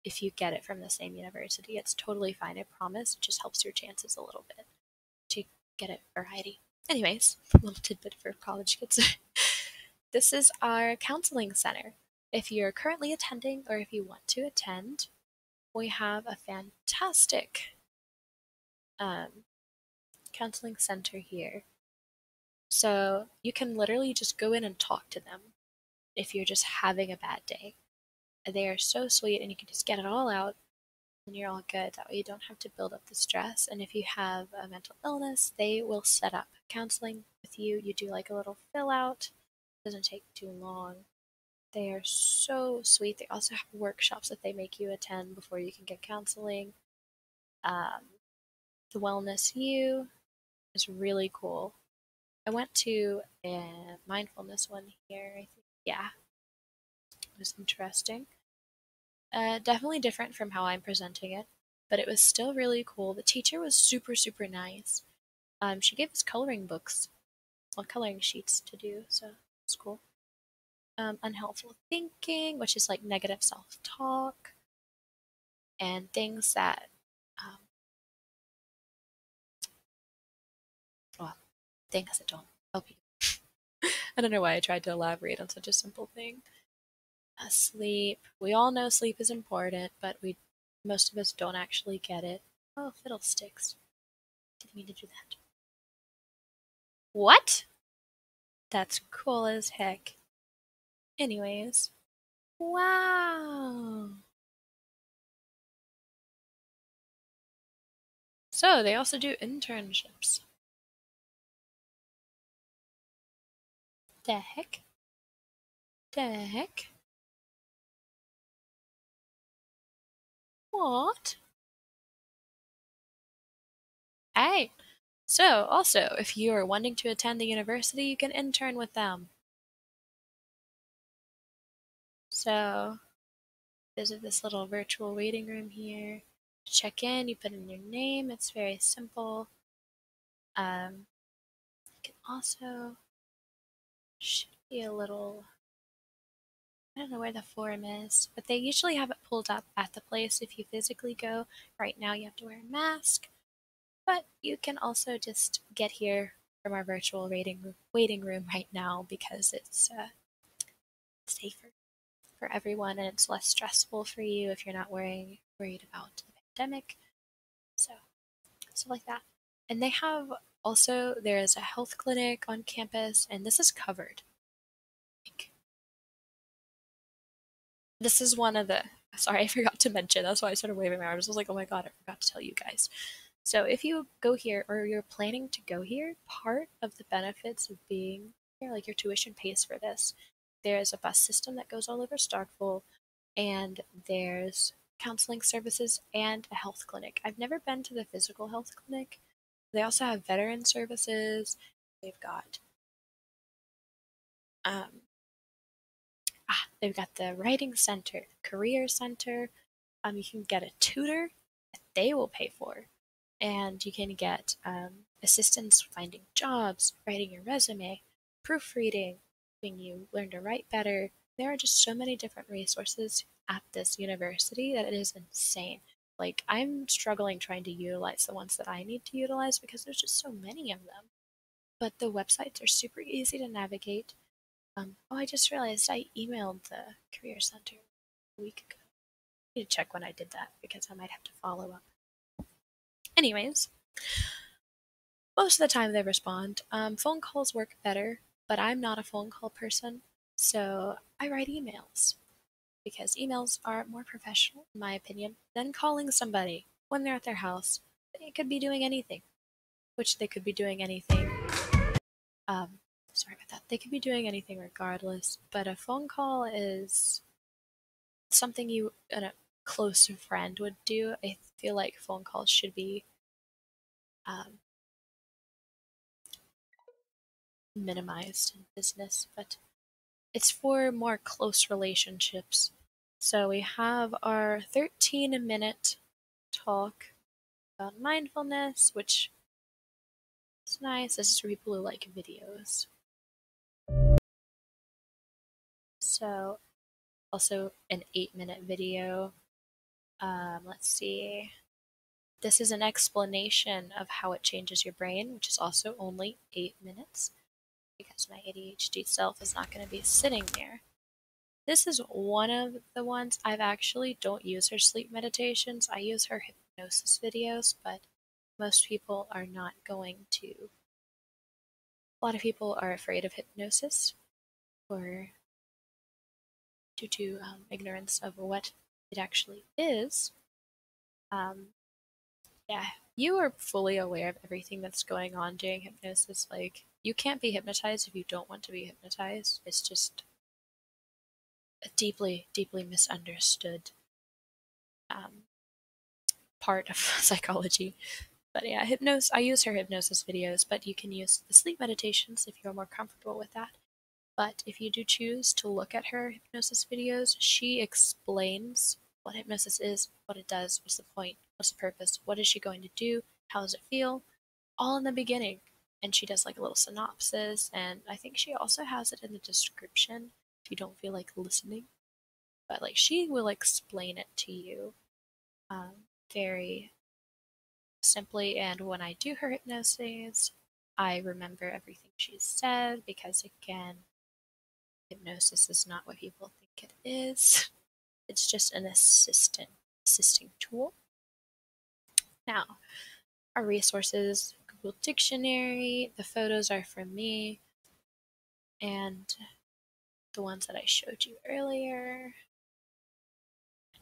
if you get it from the same university. It's totally fine, I promise. It just helps your chances a little bit to get a variety. Anyways, a little tidbit for college kids. This is our counseling center. If you're currently attending or if you want to attend, we have a fantastic counseling center here. So you can literally just go in and talk to them if you're just having a bad day. They are so sweet, and you can just get it all out and you're all good. That way you don't have to build up the stress. And if you have a mental illness, they will set up counseling with you. You do like a little fill out. It doesn't take too long. They are so sweet. They also have workshops that they make you attend before you can get counseling. The Wellness U is really cool. I went to a mindfulness one here, I think. Yeah, it was interesting. Definitely different from how I'm presenting it, but it was still really cool. The teacher was super, super nice. She gave us coloring books, well, coloring sheets to do, so it's cool. Unhelpful thinking, which is like negative self-talk, and things that, um, well, things that don't help you. I don't know why I tried to elaborate on such a simple thing. Sleep. We all know sleep is important, but most of us don't actually get it. Oh, fiddlesticks. Didn't mean to do that. What? That's cool as heck. Anyways. Wow. So, they also do internships. The heck? The heck? What? Hey. So, also, if you are wanting to attend the university, you can intern with them. So, visit this little virtual waiting room here. Check in, you put in your name, it's very simple. You can also, should be a little, I don't know where the forum is, but they usually have it pulled up at the place if you physically go. Right now you have to wear a mask, but you can also just get here from our virtual waiting room right now because it's safer for everyone and it's less stressful for you if you're not worried about the pandemic. So, stuff like that. And they have also, there is a health clinic on campus, and this is covered. Like, this is one of the, sorry, I forgot to mention. That's why I started waving my arms. I was like, oh my god, I forgot to tell you guys. So if you go here or you're planning to go here, part of the benefits of being here, like your tuition pays for this. There's a bus system that goes all over Starkville, and there's counseling services and a health clinic. I've never been to the physical health clinic. They also have veteran services. They've got um, they've got the writing center, career center. You can get a tutor that they will pay for, and you can get assistance finding jobs, writing your resume, proofreading, helping you learn to write better. There are just so many different resources at this university that it is insane. Like, I'm struggling trying to utilize the ones that I need to utilize because there's just so many of them. But the websites are super easy to navigate. Oh, I just realized I emailed the Career Center a week ago. I need to check when I did that because I might have to follow up. Anyways, most of the time they respond. Phone calls work better, but I'm not a phone call person, so I write emails because emails are more professional, in my opinion, than calling somebody when they're at their house. They could be doing anything, which they could be doing anything. Um, sorry about that. They could be doing anything regardless, but a phone call is something you and a close friend would do. I feel like phone calls should be um, minimized in business, but it's for more close relationships. So we have our 13-minute talk about mindfulness, which is nice. This is for people who like videos. So also an 8-minute video Let's see. This is an explanation of how it changes your brain, which is also only 8 minutes because my ADHD self is not going to be sitting there. This is one of the ones I've actually don't use her sleep meditations. I use her hypnosis videos, but most people are not going to. A lot of people are afraid of hypnosis or due to ignorance of what it actually is. Yeah, you are fully aware of everything that's going on during hypnosis. Like, you can't be hypnotized if you don't want to be hypnotized. It's just a deeply, deeply misunderstood um, part of psychology. But yeah, hypnosis. I use her hypnosis videos, but you can use the sleep meditations if you're more comfortable with that. But if you do choose to look at her hypnosis videos, she explains what hypnosis is, what it does, what's the point, what's the purpose, what is she going to do, how does it feel, all in the beginning. And she does like a little synopsis, and I think she also has it in the description if you don't feel like listening. But like she will explain it to you very simply. And when I do her hypnosis, I remember everything she said because, again, hypnosis is not what people think it is. It's just an assisting tool. Now, our resources: Google Dictionary, the photos are from me, and the ones that I showed you earlier.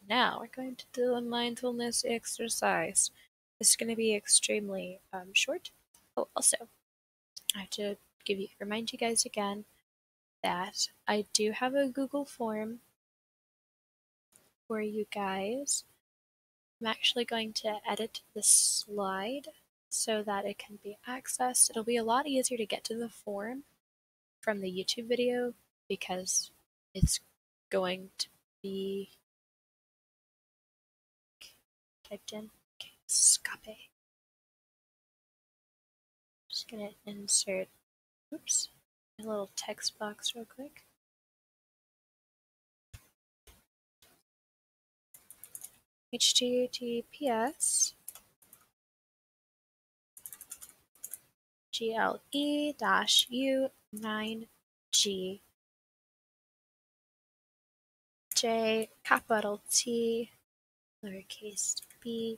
Now we're going to do a mindfulness exercise. This is going to be extremely short. Oh, also, I have to remind you guys again that I do have a Google form for you guys. I'm actually going to edit this slide so that it can be accessed. It'll be a lot easier to get to the form from the YouTube video because it's going to be typed in. Okay, escape. Just gonna insert, oops, a little text box real quick. HTTPS GLE-U9G J capital T lowercase b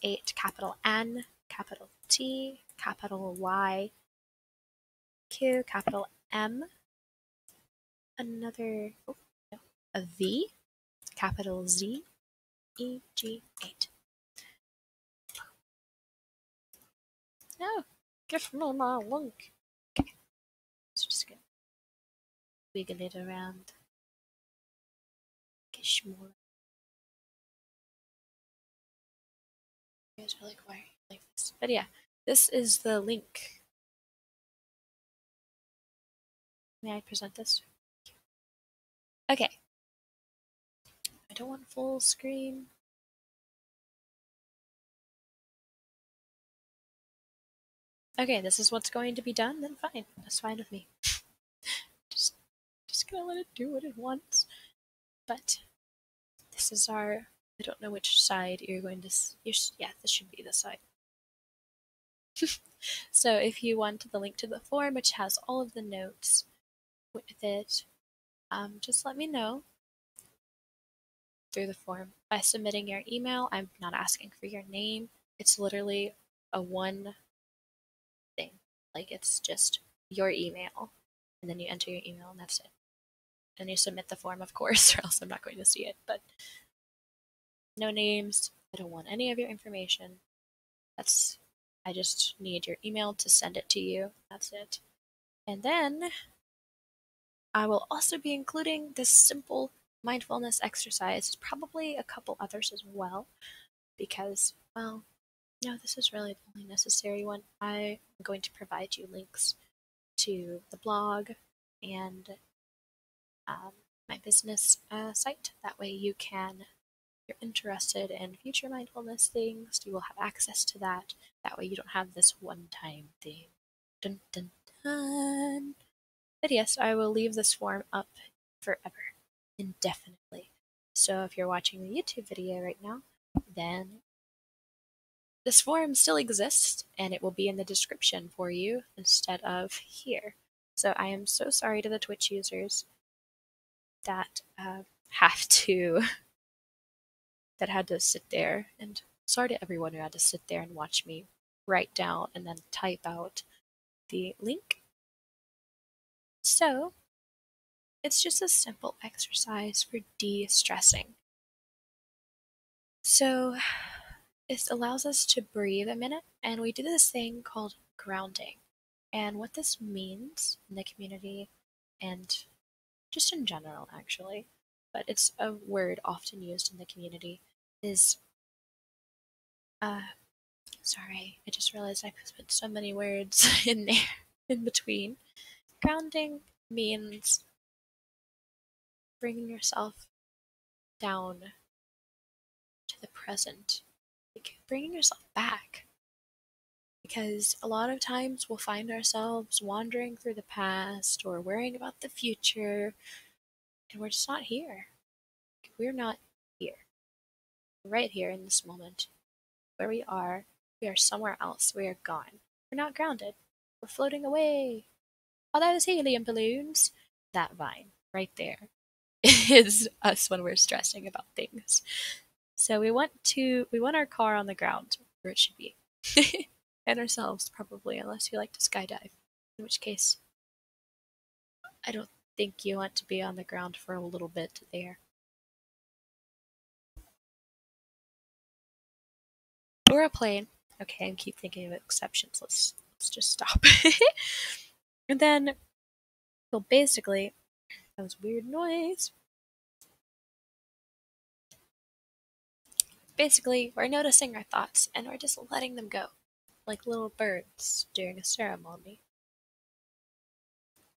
8 capital N capital T capital Y Q capital M another a V capital Z E G 8. No, give me my link. Okay, so just gonna wiggle it around. Gish more. You guys are like, why are you like this? But yeah, this is the link. May I present this? Okay. I don't want full screen. Okay, this is what's going to be done, then fine. That's fine with me. Just gonna let it do what it wants. But this is our, I don't know which side you're going to, yeah, this should be the side. So if you want the link to the form, which has all of the notes with it, just let me know through the form by submitting your email. I'm not asking for your name. It's literally a one thing. Like, it's just your email, and then you enter your email, and that's it. And you submit the form, of course, or else I'm not going to see it. But no names. I don't want any of your information. I just need your email to send it to you. That's it. And then I will also be including this simple mindfulness exercise, probably a couple others as well, because, well, no, this is really the only necessary one. I am going to provide you links to the blog and my business site. That way you can, if you're interested in future mindfulness things, you will have access to that. That way you don't have this one-time thing. Dun, dun, dun. But yes, I will leave this form up forever, indefinitely. So if you're watching the YouTube video right now, then this forum still exists, and it will be in the description for you instead of here. So I am so sorry to the Twitch users that have to that had to sit there, and sorry to everyone who had to sit there and watch me write down and then type out the link. So it's just a simple exercise for de-stressing. So it allows us to breathe a minute, and we do this thing called grounding. And what this means in the community, and just in general actually, but it's a word often used in the community, is sorry, I just realized I put so many words in there in between. Grounding means bringing yourself down to the present, like bringing yourself back. Because a lot of times we'll find ourselves wandering through the past or worrying about the future, and we're just not here. We're not here. We're right here in this moment. Where we are somewhere else. We are gone. We're not grounded. We're floating away. All those helium balloons. That vine right there is us when we're stressing about things. So we want our car on the ground where it should be. And ourselves probably, unless you like to skydive. In which case, I don't think you want to be on the ground for a little bit there. Or a plane. Okay, I keep thinking of exceptions. Let's just stop. And then, well, basically, that was weird noise. Basically, we're noticing our thoughts and we're just letting them go, like little birds during a ceremony.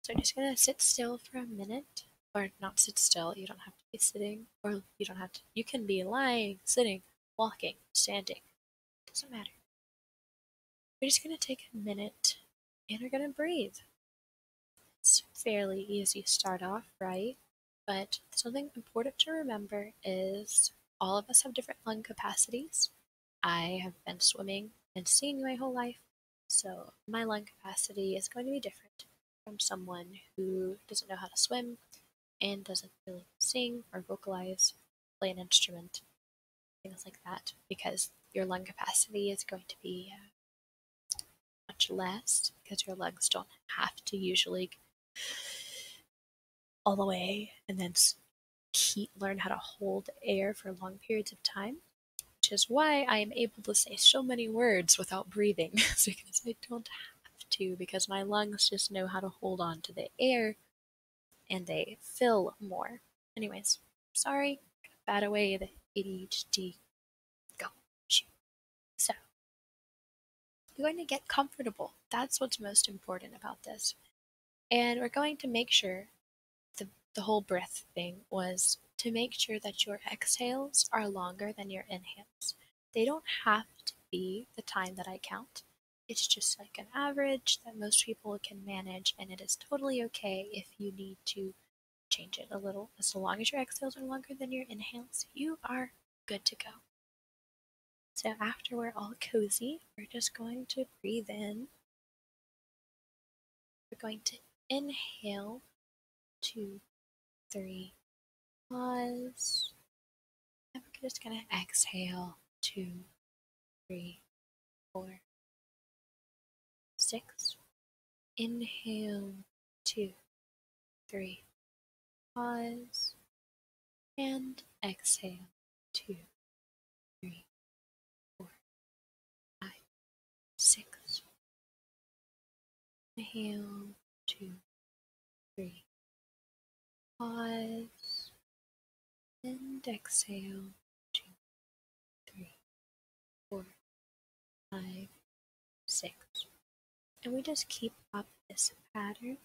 So I'm just gonna sit still for a minute, or not sit still. You don't have to be sitting, or you don't have to. You can be lying, sitting, walking, standing. Doesn't matter. We're just gonna take a minute and we're gonna breathe. It's fairly easy to start off, right? But something important to remember is all of us have different lung capacities. I have been swimming and skiing my whole life, so my lung capacity is going to be different from someone who doesn't know how to swim and doesn't really sing or vocalize, play an instrument, things like that, because your lung capacity is going to be much less because your lungs don't have to usually all the way and then learn how to hold air for long periods of time, which is why I am able to say so many words without breathing. It's because I don't have to, because my lungs just know how to hold on to the air and they fill more. Anyways, sorry, bat away the ADHD. Go. Shoot. So, you're going to get comfortable. That's what's most important about this. And we're going to make sure the whole breath thing was to make sure that your exhales are longer than your inhales. They don't have to be the time that I count. It's just like an average that most people can manage, and it is totally okay if you need to change it a little. As long as your exhales are longer than your inhales, you are good to go. So after we're all cozy, we're just going to breathe in. We're going to inhale 2, 3, pause. And we're just gonna exhale 2, 3, 4, 6. Inhale 2, 3, pause. And exhale 2, 3, 4, 5, 6. Inhale 2, 3, pause. And exhale 2, 3, 4, 5, 6. And we just keep up this pattern.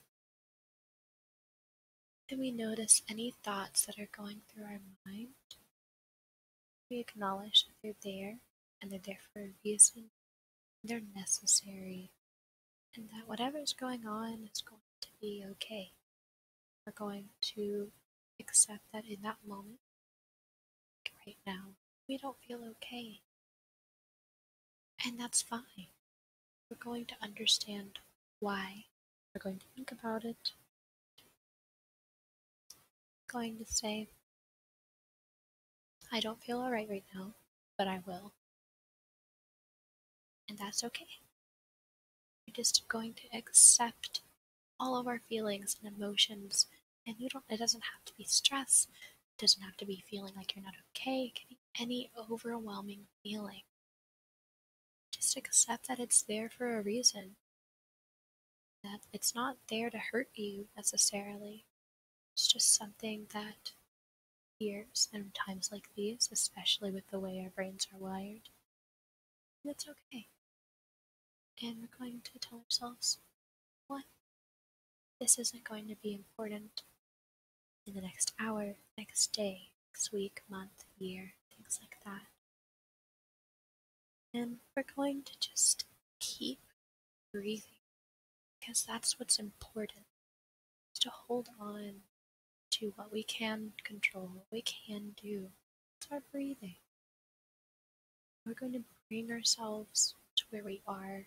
And we notice any thoughts that are going through our mind. We acknowledge that they're there, and they're there for a reason. They're necessary, and that whatever's going on is going to be okay. We're going to accept that in that moment, like right now, we don't feel okay. And that's fine. We're going to understand why. We're going to think about it. We're going to say, I don't feel alright right now, but I will. And that's okay. We're just going to accept all of our feelings and emotions. And it doesn't have to be stress. It doesn't have to be feeling like you're not okay. It can be any overwhelming feeling. Just accept that it's there for a reason. That it's not there to hurt you necessarily. It's just something that appears in times like these, especially with the way our brains are wired. And it's okay. And we're going to tell ourselves, what? This isn't going to be important in the next hour, next day, next week, month, year, things like that. And we're going to just keep breathing, because that's what's important, is to hold on to what we can control, what we can do. It's our breathing. We're going to bring ourselves to where we are.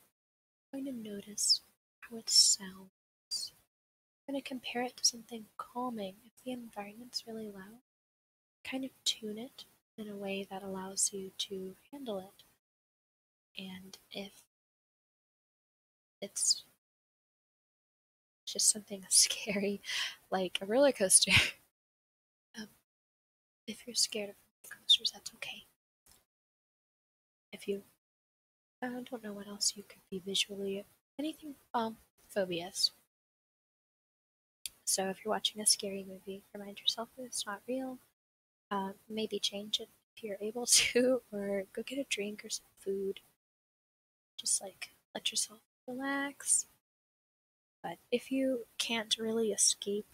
We're going to notice how it sounds. We're going to compare it to something calming. If the environment's really loud, kind of tune it in a way that allows you to handle it. And if it's just something scary, like a roller coaster, if you're scared of roller coasters, that's okay. If you don't know what else you could be visually, anything, phobias. So if you're watching a scary movie, remind yourself that it's not real. Maybe change it if you're able to, or go get a drink or some food. Just like let yourself relax. But if you can't really escape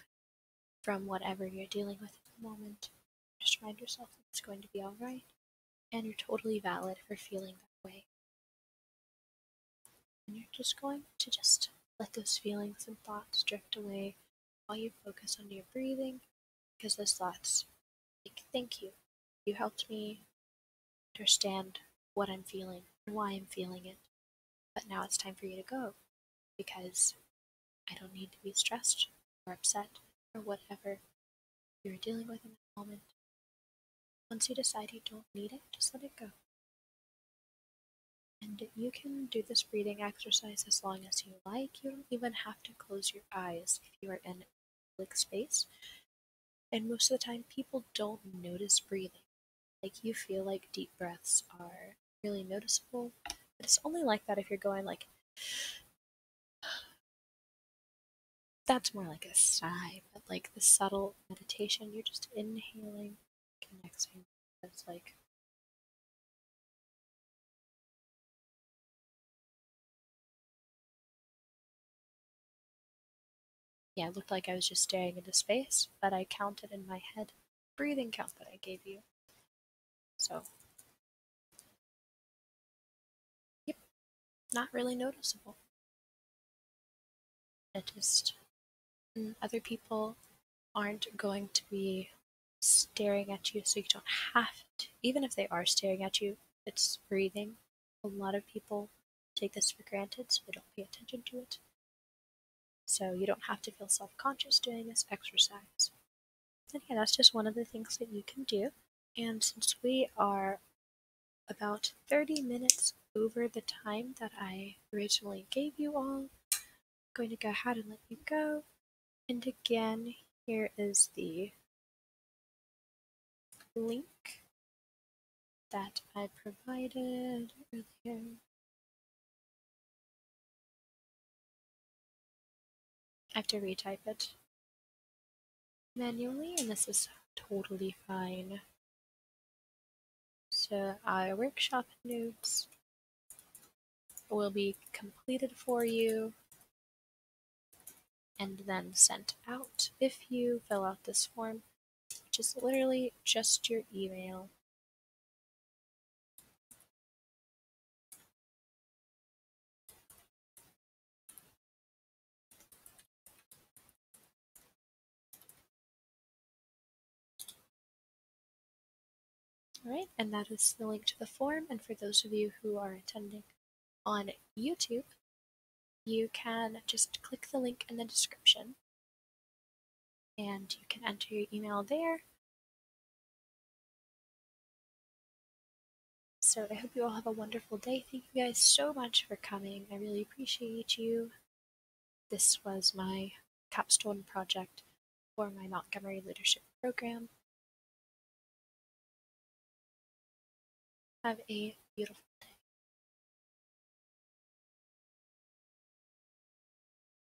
from whatever you're dealing with at the moment, just remind yourself that it's going to be alright, and you're totally valid for feeling that way. And you're just going to just let those feelings and thoughts drift away while you focus on your breathing, because those thoughts, like, thank you. You helped me understand what I'm feeling and why I'm feeling it. But now it's time for you to go, because I don't need to be stressed or upset or whatever you're dealing with in that moment. Once you decide you don't need it, just let it go. And you can do this breathing exercise as long as you like. You don't even have to close your eyes if you are in a public space. And most of the time, people don't notice breathing. Like, you feel like deep breaths are really noticeable, but it's only like that if you're going like, that's more like a sigh, but like the subtle meditation, you're just inhaling and exhaling. It's like, yeah, it looked like I was just staring into space, but I counted in my head breathing count that I gave you. So, yep, not really noticeable. It just, other people aren't going to be staring at you, so you don't have to. Even if they are staring at you, it's breathing. A lot of people take this for granted, so they don't pay attention to it. So you don't have to feel self-conscious doing this exercise. And yeah, that's just one of the things that you can do. And since we are about 30 minutes over the time that I originally gave you all, I'm going to go ahead and let you go. And again, here is the link that I provided earlier. I have to retype it manually, and this is totally fine. So our workshop notes will be completed for you and then sent out if you fill out this form, which is literally just your email. All right, and that is the link to the form. And for those of you who are attending on YouTube, you can just click the link in the description and you can enter your email there. So I hope you all have a wonderful day. Thank you guys so much for coming. I really appreciate you. This was my capstone project for my Montgomery leadership program. Have a beautiful